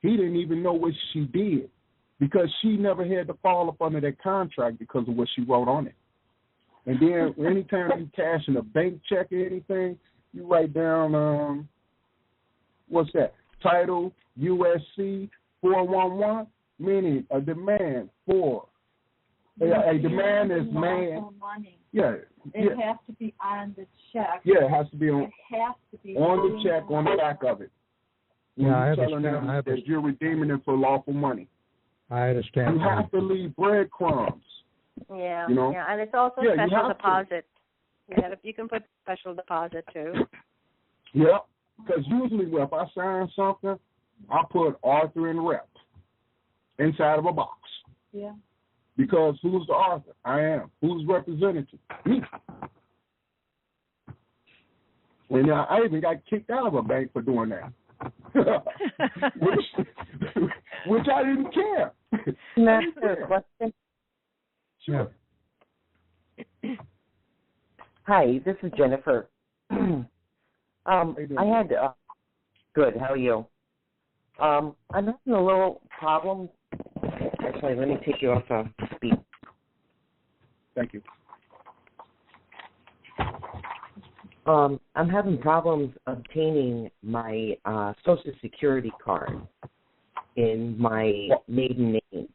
he didn't even know what she did because she never had to fall up under that contract because of what she wrote on it. And then anytime you cash in a bank check or anything, you write down, what's that? Title USC 411, meaning a demand for. A demand is man. Money. Yeah. It has to be on the check. Yeah, it has to be on. It has to be on the check, on the back of it. When you're telling them that you're redeeming it for lawful money. I understand. You have to leave breadcrumbs. Yeah. You know? Yeah, and it's also special deposit. You can put special deposit too. Yeah, because usually if I sign something, I put author and rep inside of a box. Yeah. Because who's the author? I am. Who's representative? Me. And I even got kicked out of a bank for doing that. which I didn't care. Can I ask a question? Sure. Hi, this is Jennifer. I had good. How are you? I'm having a little problem. Actually, let me take you off speak. Thank you. I'm having problems obtaining my Social Security card in my maiden name.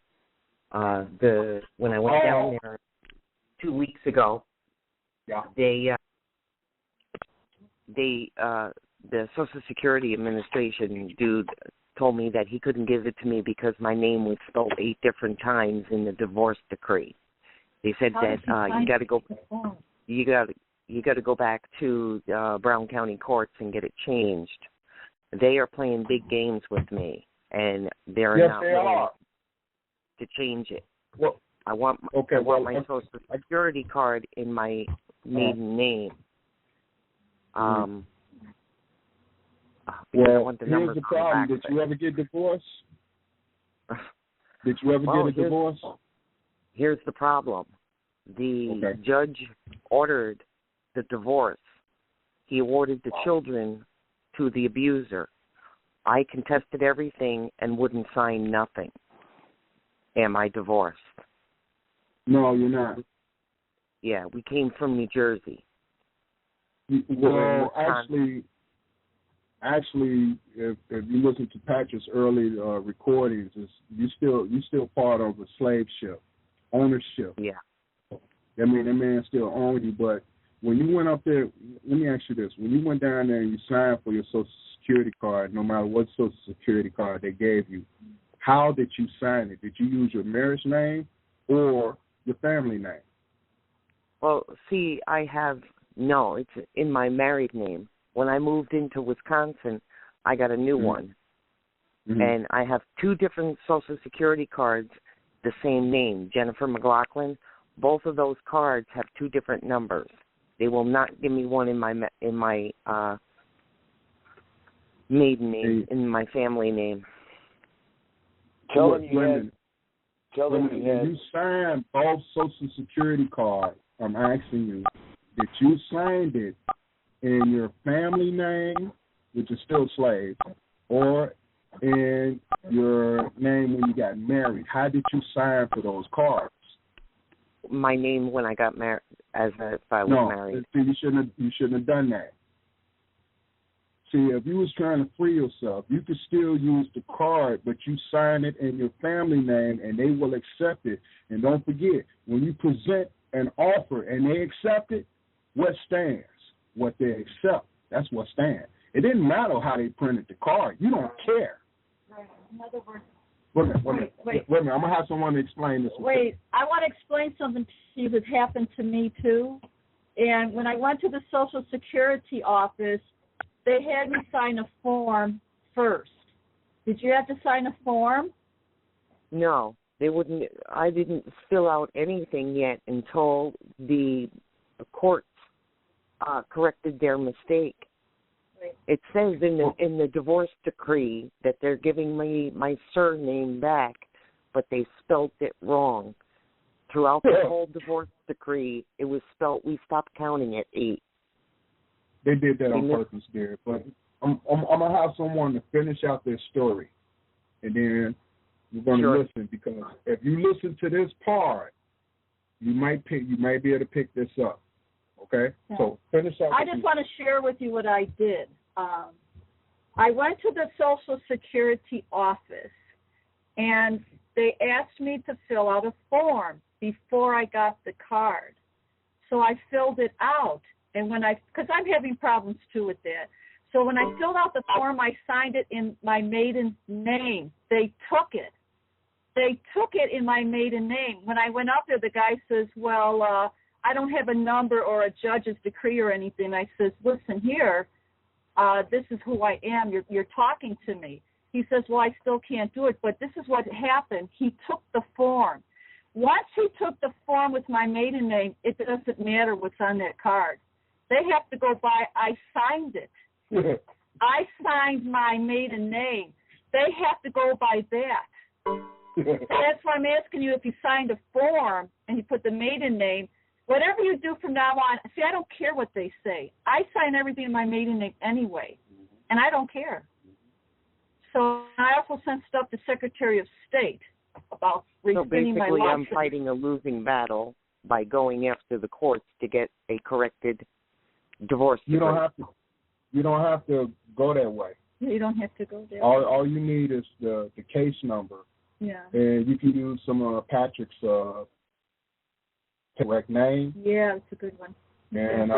When I went down there 2 weeks ago, the Social Security Administration dude told me that he couldn't give it to me because my name was spelled 8 different times in the divorce decree. They said that you got to go back to Brown County courts and get it changed. They are playing big games with me, and they're not willing to change it. Well, I want my Social Security card in my maiden name. Well, here's the problem. Did you ever get divorced? Did you ever get a divorce? Here's the problem. The judge ordered the divorce. He awarded the children to the abuser. I contested everything and wouldn't sign nothing. Am I divorced? No, you're not. Yeah, we came from New Jersey. Well, actually, if you listen to Patrick's early recordings, you still part of a slave ship, ownership. Yeah. I mean, that man still owned you, but when you went up there, let me ask you this: when you went down there and you signed for your Social Security card, no matter what Social Security card they gave you, how did you sign it? Did you use your marriage name or your family name? Well, see, it's in my married name. When I moved into Wisconsin, I got a new one. Mm-hmm. And I have 2 different Social Security cards, the same name, Jennifer McLaughlin. Both of those cards have 2 different numbers. They will not give me one in my maiden name, in my family name. Tell them when you signed both Social Security cards, I'm asking you, did you sign it in your family name, which is still slave, or in your name when you got married? How did you sign for those cards? My name when I got married, as if I was married. See, you shouldn't have done that. See, if you was trying to free yourself, you could still use the card, but you sign it in your family name, and they will accept it. And don't forget, when you present an offer and they accept it, what stands? What they accept, that's what stands. It didn't matter how they printed the card. You don't care. Right. In other words, Wait a minute. I'm going to have someone to explain this. Wait, I want to explain something to you that happened to me, too. And when I went to the Social Security office, they had me sign a form first. Did you have to sign a form? No, they wouldn't. I didn't fill out anything yet until the courts corrected their mistake. Right. It says in the divorce decree that they're giving me my surname back, but they spelt it wrong. Throughout the whole divorce decree, it was spelt. We stopped counting at 8. They did that on purpose, dear. But I'm gonna have someone to finish out their story, and then we're gonna listen, because if you listen to this part, you might be able to pick this up. Okay, yeah. So finish out. I just want to share with you what I did. I went to the Social Security office, and they asked me to fill out a form before I got the card. So I filled it out, and because I'm having problems too with that. So when I filled out the form, I signed it in my maiden name. They took it. They took it in my maiden name. When I went up there, the guy says, well, I don't have a number or a judge's decree or anything. I says, listen here, this is who I am. You're talking to me. He says, well, I still can't do it, but this is what happened. He took the form. Once he took the form with my maiden name, it doesn't matter what's on that card. They have to go by, I signed it. I signed my maiden name. They have to go by that. That's why I'm asking you, if you signed a form and you put the maiden name, whatever you do from now on, see, I don't care what they say. I sign everything in my maiden name anyway, and I don't care. So I also sent stuff to Secretary of State about rescinding my license. So basically I'm fighting a losing battle by going after the courts to get a corrected divorce decree. You don't have to go that way. You don't have to go there. All you need is the case number. Yeah. And you can use some of Patrick's correct name. Yeah, it's a good one. And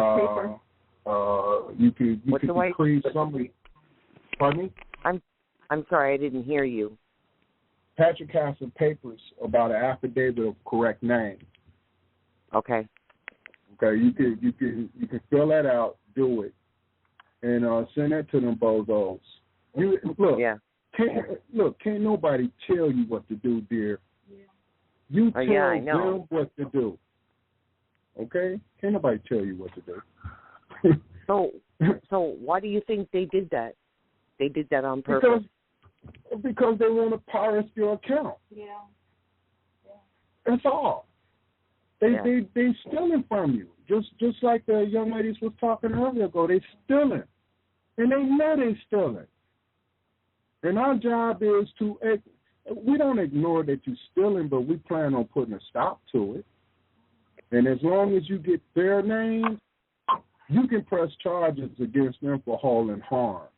you could decree somebody. Pardon me? I'm sorry, I didn't hear you. Patrick has some papers about an affidavit of correct name. Okay. Okay, you can fill that out, do it, and send that to them bozos. Can't nobody tell you what to do, dear. Yeah. You tell them what to do. Okay? Can't nobody tell you what to do. So why do you think they did that? They did that on purpose. Because they want to pirate your account. Yeah. That's all. They stealing from you. Just like the young ladies was talking earlier ago. They stealing. And they know they stealing. And our job is we don't ignore that you're stealing, but we plan on putting a stop to it. And as long as you get their names, you can press charges against them for hauling harm.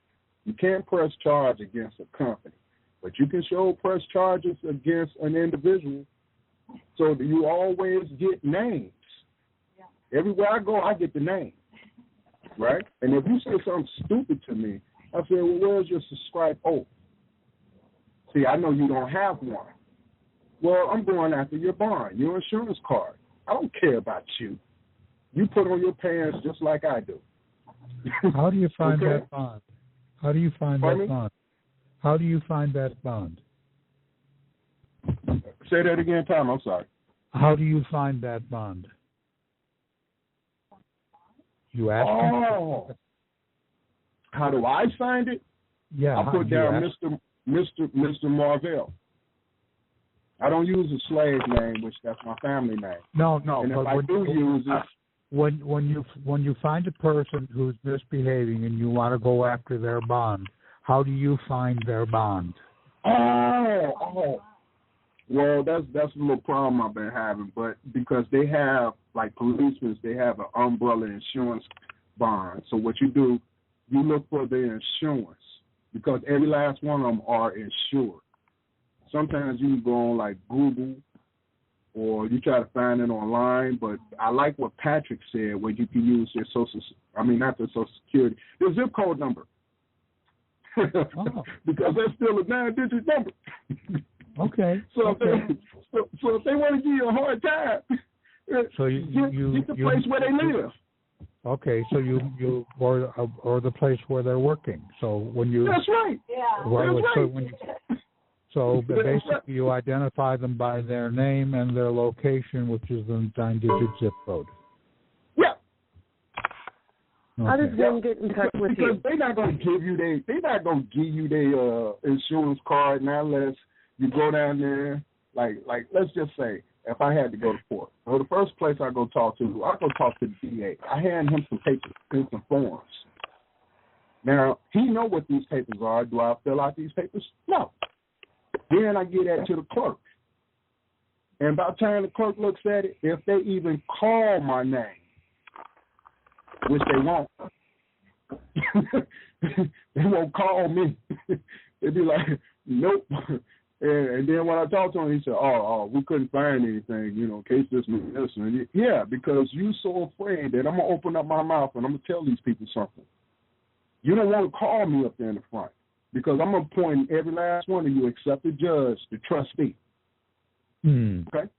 You can't press charge against a company, but you can press charges against an individual, so that you always get names. Yeah. Everywhere I go, I get the name, right? And if you say something stupid to me, I say, well, where's your subscribe? Oh, see, I know you don't have one. Well, I'm going after your bond, your insurance card. I don't care about you. You put on your pants just like I do. How do you find that bond? How do you find that bond? How do you find that bond? Say that again, Tom. I'm sorry. How do you find that bond? You ask him? How do I find it? Yeah. I put down Mr. Marvell. I don't use a slave name, which that's my family name. No. And if I do use it, when you find a person who's misbehaving and you want to go after their bond, how do you find their bond? Oh. Well, that's a little problem I've been having, but because they have, like policemen, they have an umbrella insurance bond. So what you do, you look for the insurance, because every last one of them are insured. Sometimes you can go on like Google, or you try to find it online, but I like what Patrick said, where you can use their not their Social Security, their zip code number. Because that's still a 9-digit number. Okay. So if they want to give you a hard time, so you the place where they live. Okay, so you or the place where they're working. So when you That's right. Yeah. Well, That's so right. when so basically you identify them by their name and their location, which is the 9-digit zip code. Yeah. Okay. How does one get in touch with you? Because they're not going to give you their insurance card now unless you go down there. Like let's just say if I had to go to court, well, the first place I go talk to the DA. I hand him some papers and some forms. Now he know what these papers are. Do I fill out these papers? No. Then I get that to the clerk, and by the time the clerk looks at it, if they even call my name, which they won't. They won't call me. They'd be like, nope. And then when I talk to him, he said, oh, we couldn't find anything, in case this and this. And yeah, because you're so afraid that I'm going to open up my mouth and I'm going to tell these people something. You don't want to call me up there in the front because I'm going to point every last one of you except the judge, the trustee. Okay?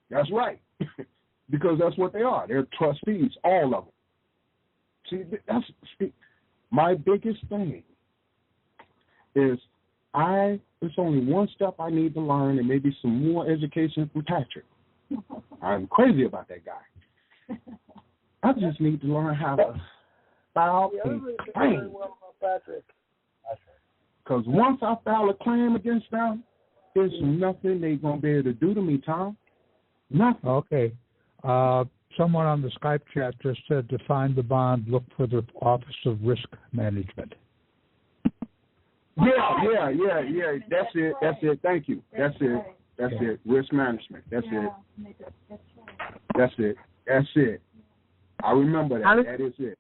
That's right. Because that's what they are. They're trustees, all of them. See, my biggest thing is there's only one step I need to learn and maybe some more education from Patrick. I'm crazy about that guy. I just need to learn how to file a claim. Because once I file a claim against them, there's nothing they're going to be able to do to me, Tom. Nothing. Okay. Someone on the Skype chat just said to find the bond, look for the Office of Risk Management. Yeah. That's it. Thank you. That's it. Risk management. That's it. I remember that. That is it.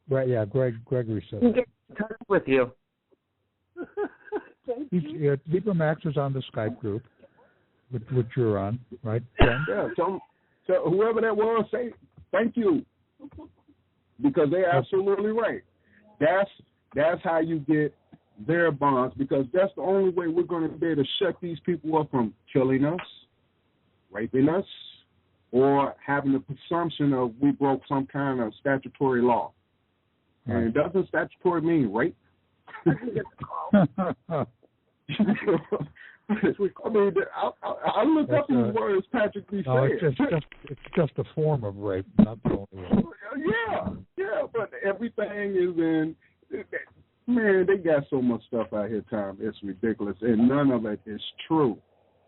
Right, yeah, Gregory said that. Get in touch with you. Deeper Max is on the Skype group, which you're on, right, Ken? Yeah, so whoever that was, say thank you, because they're absolutely right. That's how you get their bonds, because that's the only way we're going to be able to shut these people up from killing us, raping us, or having the presumption of we broke some kind of statutory law. Right. And doesn't statutory mean rape? I mean, I look up these words Patrick be saying. It's just a form of rape, not the only one. Yeah, but everything is in. Man, they got so much stuff out here, Tom. It's ridiculous, and none of it is true.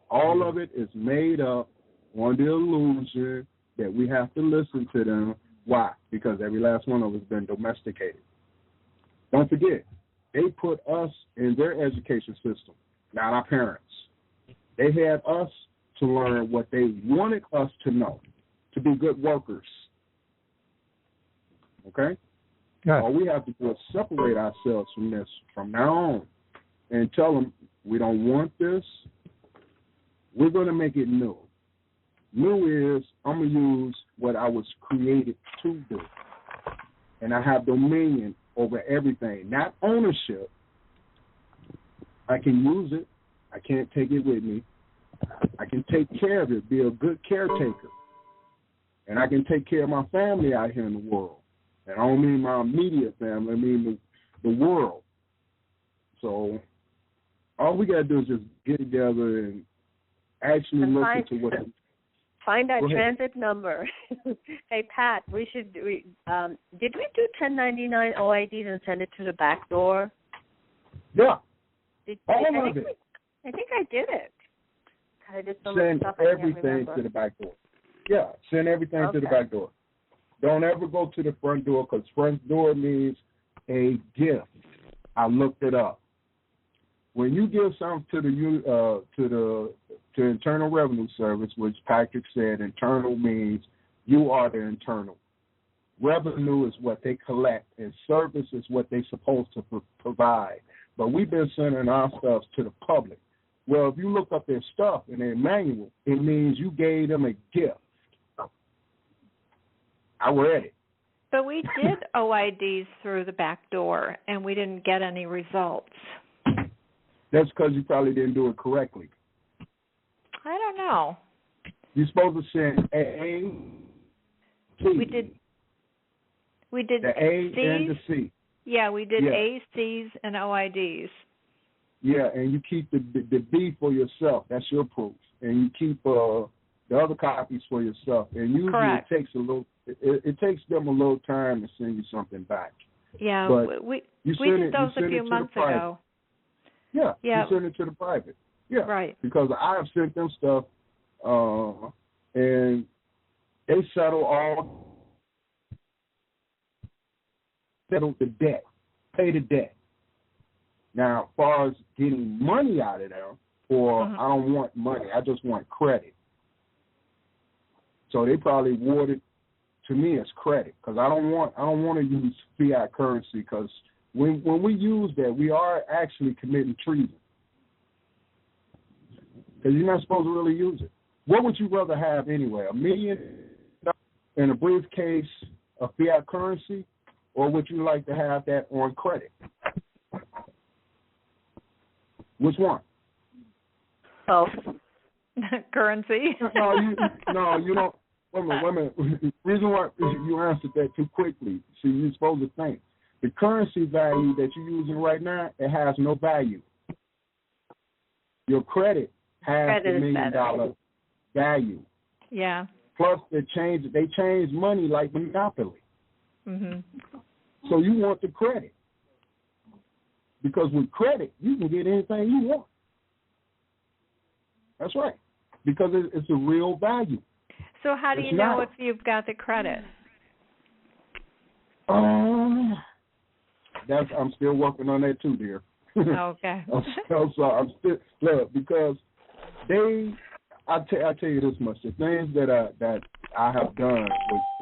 All of it is made up on the illusion that we have to listen to them. Why? Because every last one of us has been domesticated. Don't forget, they put us in their education system, not our parents. They had us to learn what they wanted us to know, to be good workers. Okay? Yeah. All we have to do is separate ourselves from this from now on and tell them we don't want this. We're going to make it new. New is I'm going to use what I was created to do. And I have dominion over everything, not ownership. I can use it. I can't take it with me. I can take care of it, be a good caretaker. And I can take care of my family out here in the world. And I don't mean my immediate family, I mean the world. So all we got to do is just get together and actually listen to what... Find our transit number. Hey, Pat, did we do 1099 OIDs and send it to the back door? Yeah. All of it. I think I did it. I did so send much stuff everything to the back door. Yeah, send everything to the back door. Don't ever go to the front door, because front door means a gift. I looked it up. When you give something to the Internal Revenue Service, which Patrick said, internal means you are the internal. Revenue is what they collect, and service is what they're supposed to provide. But we've been sending our stuff to the public. Well, if you look up their stuff in their manual, it means you gave them a gift. I read it. But we did OIDs through the back door, and we didn't get any results. That's because you probably didn't do it correctly. I don't know. You're supposed to send A. We did. We did the A C's. and the C. Yeah, we did A's, C's, and OIDs. Yeah, and you keep the B for yourself. That's your proof. And you keep the other copies for yourself. And usually Correct. it takes them a little time to send you something back. Yeah, but we did those a few months ago. Yeah, you send it to the private. Yeah, right. Because I have sent them stuff, and they settle the debt, pay the debt. Now, as far as getting money out of them, or I don't want money, I just want credit. So they probably award it to me as credit, because I don't want to use fiat currency, because when we use that, we are actually committing treason, because you're not supposed to really use it. What would you rather have anyway, $1 million in a briefcase of fiat currency, or would you like to have that on credit? Which one? Both. Currency. No, you don't. Wait a minute. The reason why you answered that too quickly, see, you're supposed to think. The currency value that you're using right now, it has no value. Your credit has $1 million value. Yeah. Plus, they change money like Monopoly. Mhm. So you want the credit. Because with credit, you can get anything you want. That's right. Because it's a real value. So how do you know if you've got the credit? I'm still working on that too, dear. Okay. I'm still look, because I'll tell you this much: the things that I have done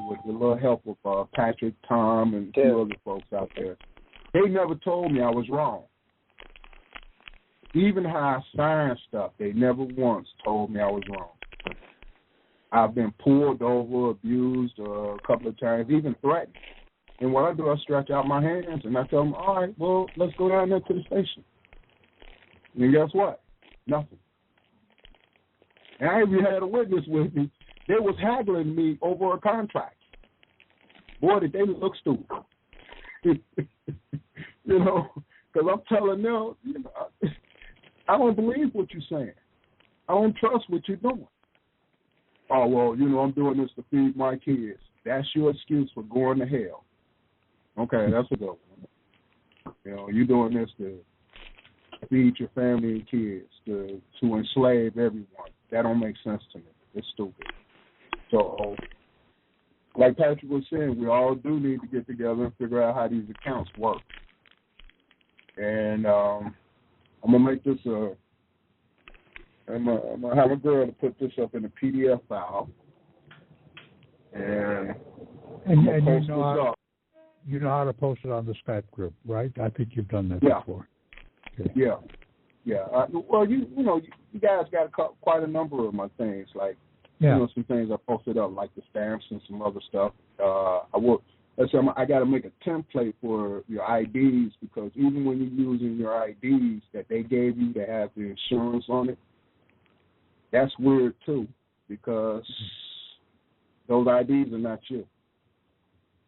with the little help of Patrick, Tom, and a few other folks out there, they never told me I was wrong. Even how I signed stuff, they never once told me I was wrong. I've been pulled over, abused a couple of times, even threatened. And what I do, I stretch out my hands and I tell them, all right, well, let's go down there to the station. And guess what? Nothing. And I even had a witness with me. They was haggling me over a contract. Boy, did they look stupid. Because I'm telling them, I don't believe what you're saying. I don't trust what you're doing. Oh, well, I'm doing this to feed my kids. That's your excuse for going to hell. Okay, that's a good one. You're doing this to feed your family and kids, to enslave everyone. That don't make sense to me. It's stupid. So, like Patrick was saying, we all do need to get together and figure out how these accounts work. And I'm going to make this I'm going to have a girl to put this up in a PDF file. And you know how to post it on the Skype group, right? I think you've done that before. Okay. Yeah. Well, you guys got quite a number of my things, like some things I posted up, like the stamps and some other stuff. I got to make a template for your IDs, because even when you're using your IDs that they gave you to have the insurance on it, that's weird too, because those IDs are not you.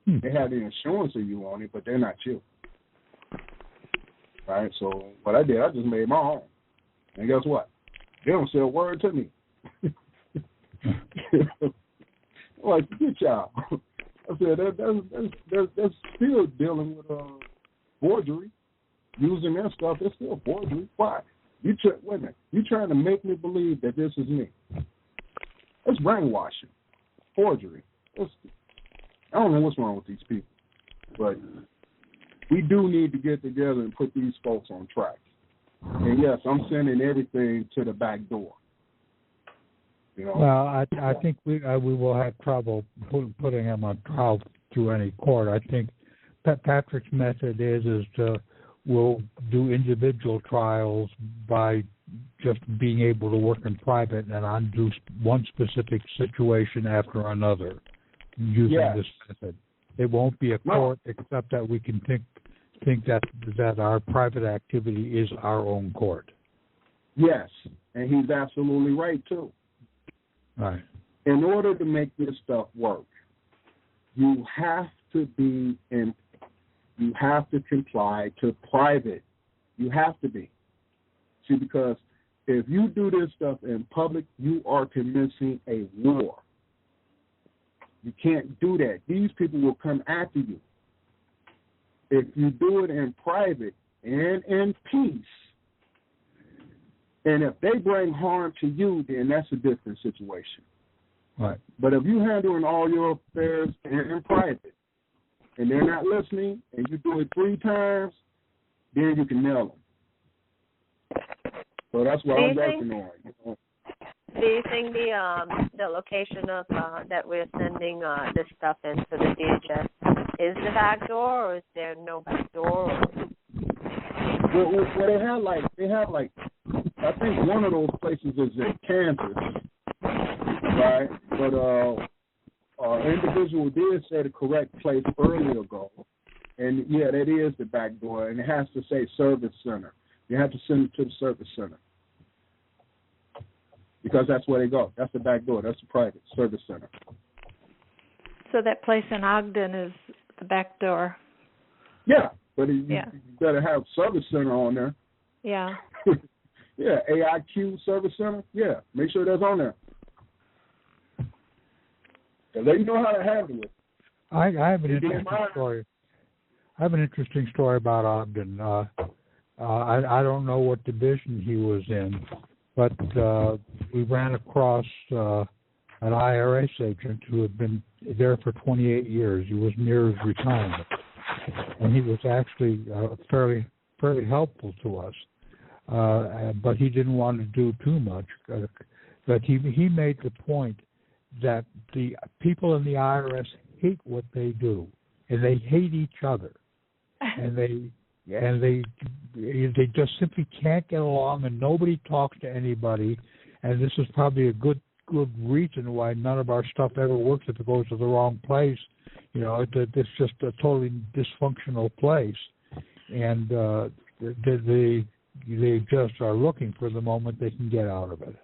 They have the insurance of you on it, but they're not you. Right? So what I did, I just made my own. And guess what? They don't say a word to me. I'm like, forget y'all. I said, that's still dealing with forgery. Using their stuff, it's still forgery. Why? Wait a minute. You're trying to make me believe that this is me. That's brainwashing. Forgery. I don't know what's wrong with these people. But we do need to get together and put these folks on track. And yes, I'm sending everything to the back door. Well, I think we will have trouble putting him on trial through any court. I think Patrick's method is we'll do individual trials by just being able to work in private and undo one specific situation after another using this method. It won't be a court, except that we can think that our private activity is our own court. Yes, and he's absolutely right too. Right. In order to make this stuff work, you have to be in. You have to comply to private. You have to be. See, because if you do this stuff in public, you are commencing a war. You can't do that. These people will come after you. If you do it in private and in peace, and if they bring harm to you, then that's a different situation. Right. But if you're handling all your affairs in private, and they're not listening, and you do it 3 times, then you can nail them. So that's what I'm working on. You know? Do you think the location of that we're sending this stuff into the DHS is the back door, or is there no back door? Well, they have like, I think one of those places is in Kansas, right? But individual did say the correct place earlier ago, and yeah, that is the back door, and it has to say service center. You have to send it to the service center because that's where they go. That's the back door. That's the private service center. So that place in Ogden is the back door. Yeah, but you better have service center on there. Yeah. Yeah, AIQ service center. Yeah, make sure that's on there. They know how to handle it. I have an interesting story. I have an interesting story about Ogden. I don't know what division he was in, but we ran across an IRS agent who had been there for 28 years. He was near his retirement, and he was actually fairly helpful to us. But he didn't want to do too much. But he made the point that the people in the IRS hate what they do, and they hate each other, and they just simply can't get along, and nobody talks to anybody. And this is probably a good reason why none of our stuff ever works if it goes to the wrong place. You know, it's just a totally dysfunctional place, and they just are looking for the moment they can get out of it.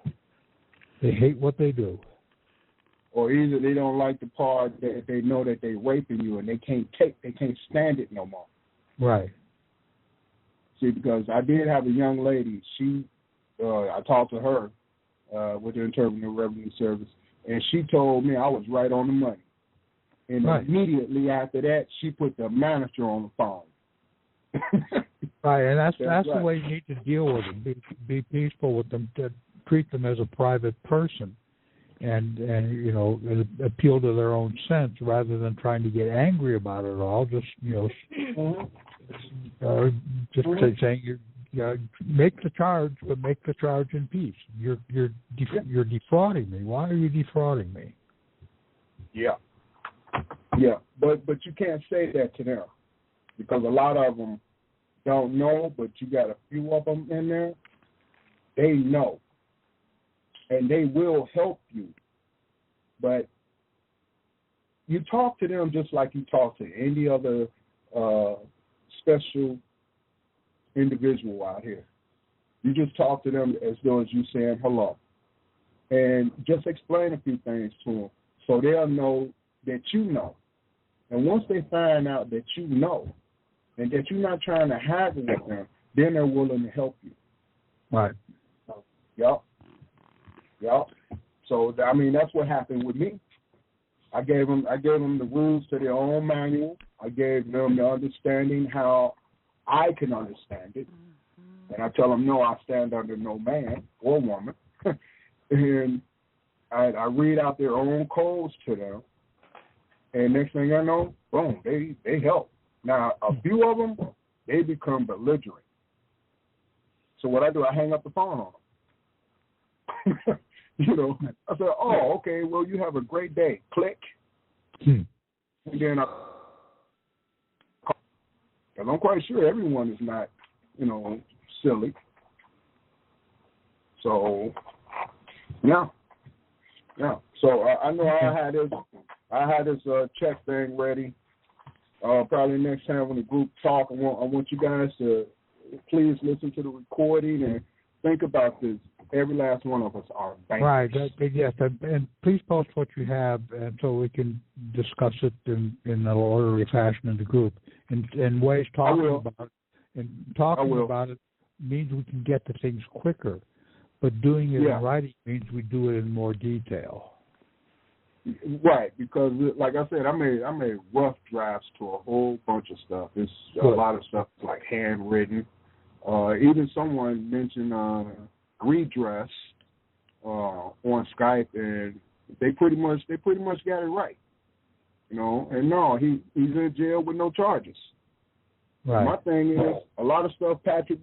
They hate what they do. Or either they don't like the part that they know that they're raping you and they can't stand it no more. Right. See, because I did have a young lady. I talked to her with the Internal Revenue Service, and she told me I was right on the money. And immediately after that, she put the manager on the phone. Right, and that's the way you need to deal with them. Be peaceful with them. Treat them as a private person. And you know, appeal to their own sense rather than trying to get angry about it all. Just saying you make the charge, but make the charge in peace. You're defrauding me. Why are you defrauding me? Yeah, but you can't say that to them because a lot of them don't know. But you got a few of them in there. They know. And they will help you. But you talk to them just like you talk to any other special individual out here. You just talk to them as though as you saying hello. And just explain a few things to them so they'll know that you know. And once they find out that you know and that you're not trying to haggle with them, then they're willing to help you. Right. Yep. So I mean that's what happened with me. I gave them the rules to their own manual. I gave them the understanding how I can understand it, and I tell them no, I stand under no man or woman, and I read out their own codes to them. And next thing I know, boom, they help. Now a few of them they become belligerent. So what I do, I hang up the phone on them. You know, I said, oh, okay, well, you have a great day. Click. And then I'm quite sure everyone is not, you know, silly. So, yeah. So I know I had this check thing ready. Probably next time when the group talk, I want you guys to please listen to the recording and think about this. Every last one of us are bankers. Right. Yes. And please post what you have, and so we can discuss it in an orderly fashion in the group. And ways talking about it. And talking about it means we can get to things quicker, but doing it in writing means we do it in more detail. Right, because like I said, I made rough drafts to a whole bunch of stuff. It's a lot of stuff like handwritten. Even someone mentioned redress on Skype, and they pretty much got it right. You know, and no, he's in jail with no charges. Right. My thing is, a lot of stuff Patrick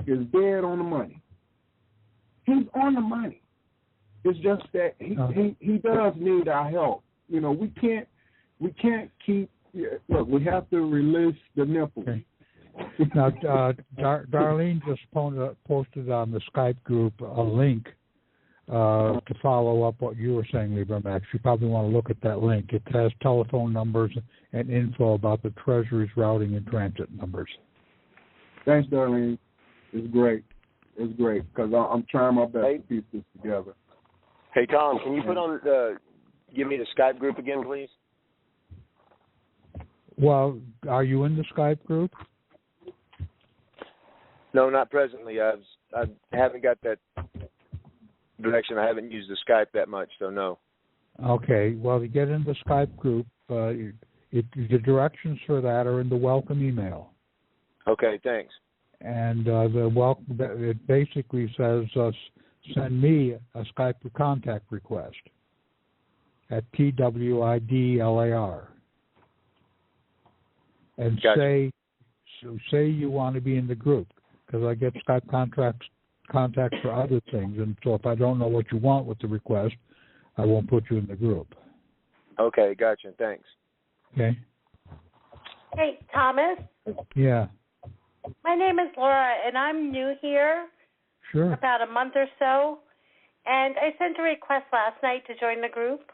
is dead on the money. He's on the money. It's just that he does need our help. You know, we can't keep. Look, we have to release the nipples. Okay. Now, Darlene just posted on the Skype group a link to follow up what you were saying, LibreMax. You probably want to look at that link. It has telephone numbers and info about the Treasury's routing and transit numbers. Thanks, Darlene. It's great. It's great because I'm trying my best to piece this together. Hey, Tom, can you put on give me the Skype group again, please? Well, are you in the Skype group? No, not presently. I haven't got that direction. I haven't used the Skype that much, so no. Okay. Well, to get in the Skype group, the directions for that are in the welcome email. Okay, thanks. And it basically says send me a Skype contact request at TWIDLAR. And gotcha. say you want to be in the group, because I get Skype contacts for other things, and so if I don't know what you want with the request, I won't put you in the group. Okay, gotcha. Thanks. Okay. Hey, Thomas. Yeah. My name is Laura, and I'm new here. Sure. About a month or so, and I sent a request last night to join the group.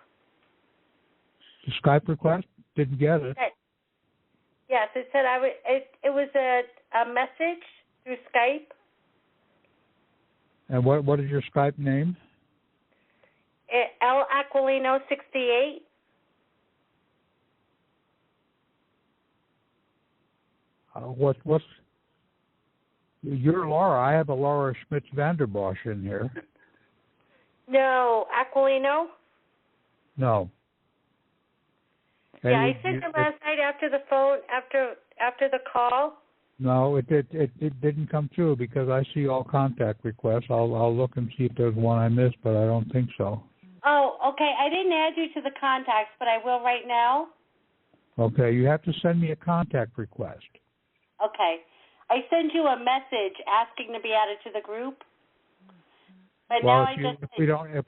The Skype request? Didn't get it. Okay. Yes, it said it was a message through Skype. And what is your Skype name? L Aquilino 68. What's you're Laura? I have a Laura Schmitz Vanderbosch in here. No, Aquilino. No. Yeah, I sent it last night after the phone after the call. No, it didn't come through because I see all contact requests. I'll look and see if there's one I missed, but I don't think so. Oh, okay. I didn't add you to the contacts, but I will right now. Okay, you have to send me a contact request. Okay. I sent you a message asking to be added to the group. But well, now if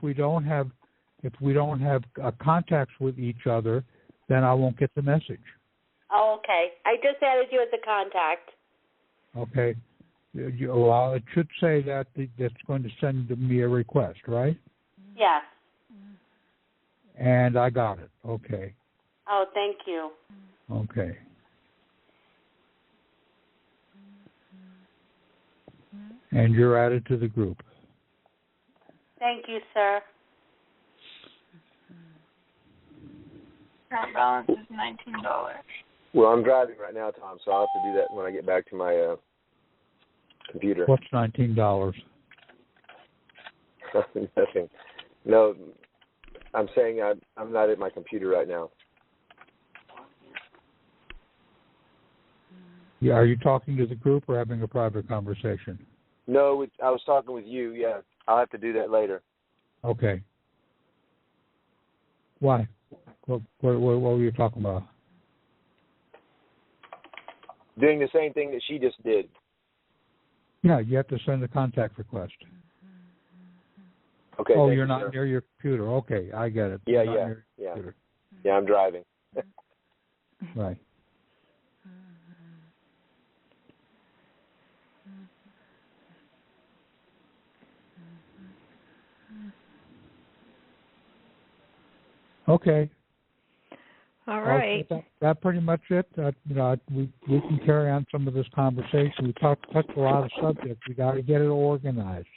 we don't have contacts with each other, then I won't get the message. Oh, okay. I just added you as a contact. Okay. Well, it should say that it's going to send me a request, right? Yes. And I got it. Okay. Oh, thank you. Okay. And you're added to the group. Thank you, sir. Account balance is $19. Well, I'm driving right now, Tom, so I'll have to do that when I get back to my computer. What's $19? Nothing. No, I'm saying I'm not at my computer right now. Yeah, are you talking to the group or having a private conversation? No, I was talking with you. Yeah, I'll have to do that later. Okay. Why? What were you talking about? Doing the same thing that she just did. Yeah, you have to send a contact request. Okay. Oh, you're not near your computer. Okay, I get it. Yeah. Yeah, I'm driving. Right. Okay. All right. That pretty much it. We can carry on some of this conversation. We touched a lot of subjects. We got to get it organized.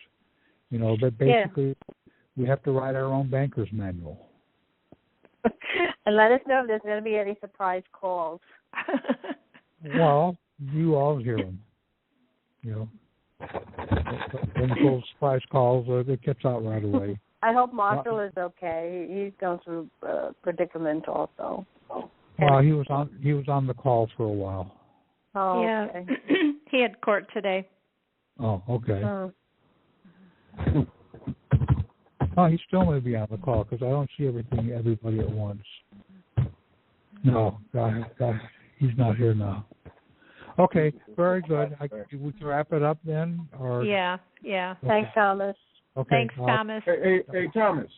But basically, we have to write our own banker's manual. And let us know if there's going to be any surprise calls. Well, you always hear them. When those surprise calls, it gets out right away. I hope Marshall is okay. He's going through predicament also. Well, he was on the call for a while. Oh, yeah. Okay. He had court today. Oh, okay. Oh. Oh, he still may be on the call because I don't see everybody at once. No, he's not here now. Okay, very good. We can wrap it up then, or yeah. Okay. Thanks, Thomas. Okay. Thanks, Thomas. Hey, Thomas.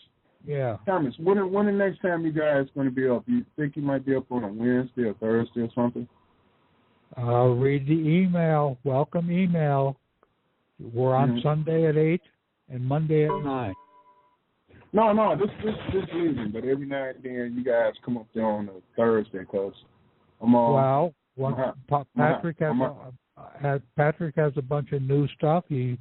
Yeah. Thomas, when the next time you guys going to be up? Do you think you might be up on a Wednesday or Thursday or something? Read the email. Welcome email. We're on Sunday at 8 and Monday at 9. No, this leaving, but every now and then you guys come up there on a Thursday because I'm on. Well, Patrick has a bunch of new stuff. He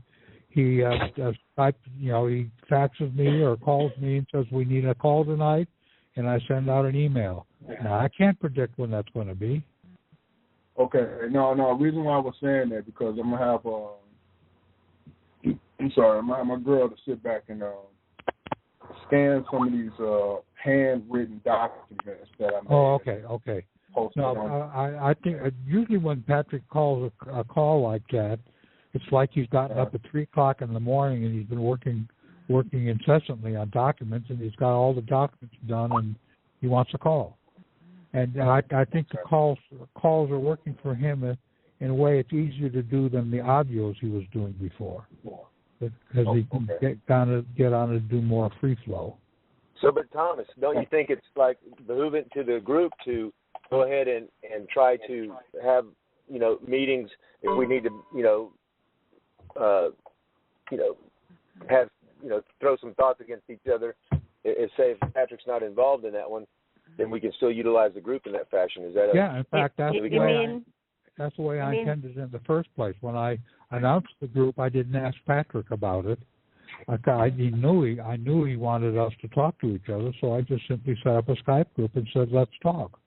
faxes me or calls me and says we need a call tonight, and I send out an email. Now I can't predict when that's going to be. Okay, no. The reason why I was saying that because I'm gonna have I'm gonna have my girl to sit back and scan some of these handwritten documents that I made. Oh, okay. No, I think usually when Patrick calls a call like that, it's like he's gotten up at 3:00 in the morning and he's been working incessantly on documents, and he's got all the documents done, and he wants a call. And I think the calls are working for him in a way it's easier to do than the audios he was doing before, because he can get on and do more free flow. So, but Thomas, don't you think it's like behooving to the group to go ahead and try to have meetings if we need to have throw some thoughts against each other. If Patrick's not involved in that one, then we can still utilize the group in that fashion. Is that in fact that's the way I intended it in the first place. When I announced the group, I didn't ask Patrick about it. I knew he wanted us to talk to each other, so I just simply set up a Skype group and said, let's talk.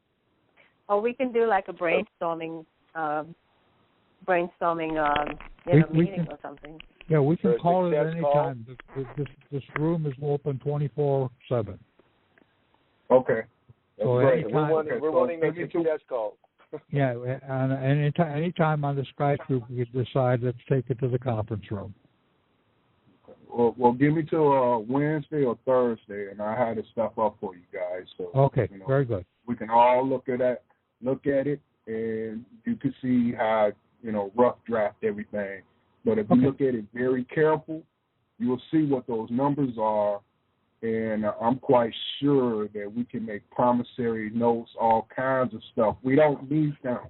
Oh, we can do like a brainstorming meeting or something. Yeah, we can call it at any time. This room is open 24/7. Okay. So anytime, we're wanting a success call. Yeah, and any time on the Skype group, we decide let's take it to the conference room. Well, give me till Wednesday or Thursday, and I have the stuff up for you guys. So okay, very good. We can all look at it, and you can see how rough draft everything. But if you look at it very careful, you will see what those numbers are, and I'm quite sure that we can make promissory notes, all kinds of stuff. We don't need them.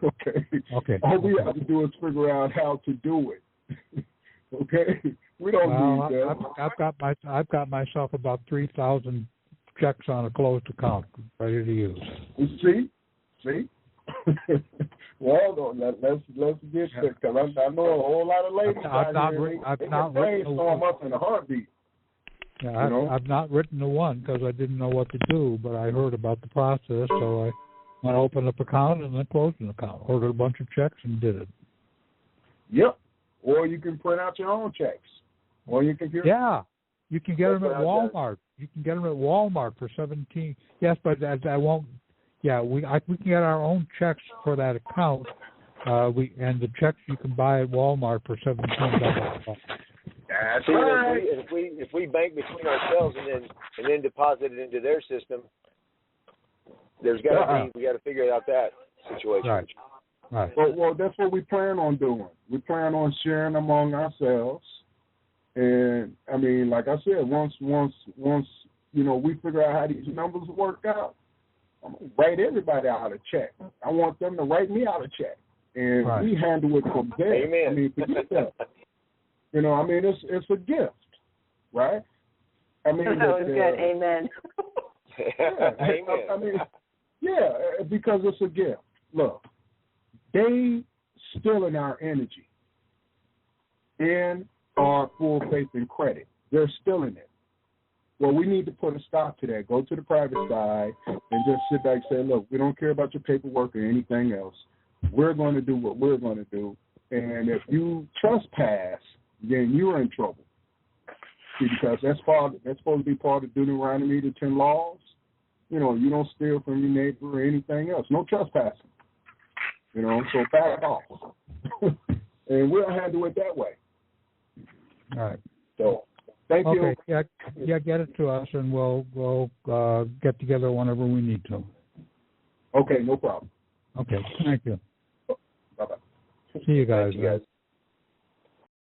Okay. All we have to do is figure out how to do it. Okay. We don't need them. I've got myself about 3,000 checks on a closed account ready to use. See. Well, let's get there, because I know a whole lot of ladies out here. I've not written up in a heartbeat. Yeah, I've not written one because I didn't know what to do, but I heard about the process, so I went to open up an account and then closed an account. Ordered a bunch of checks and did it. Yep. Or you can print out your own checks on your computer. Yeah, you can get them at Walmart. You can get them at Walmart for $17. Yes, but I won't. Yeah, we can get our own checks for that account. And the checks you can buy at Walmart for $17. That's right. If we bank between ourselves and then deposit it into their system, there's got to be we got to figure out that situation. Right. Well, that's what we plan on doing. We plan on sharing among ourselves, and I mean, like I said, once we figure out how these numbers work out, I'm gonna write everybody out a check. I want them to write me out a check, and we handle it from there. Amen. I mean, forget that. I mean, it's a gift, right? I mean, that was good. Amen. Amen. I mean, yeah, because it's a gift. Look, they stealing our energy and our full faith and credit. They're stealing it. Well, we need to put a stop to that. Go to the private side and just sit back and say, look, we don't care about your paperwork or anything else. We're going to do what we're going to do. And if you trespass, then you're in trouble. See, because that's supposed to be part of Deuteronomy, the 10 laws. You know, you don't steal from your neighbor or anything else. No trespassing. You know, so back off. And we'll handle it that way. All right. So, thank you. Okay, yeah, get it to us, and we'll get together whenever we need to. Okay, no problem. Okay, thank you. Bye-bye. See you guys. Thank you guys.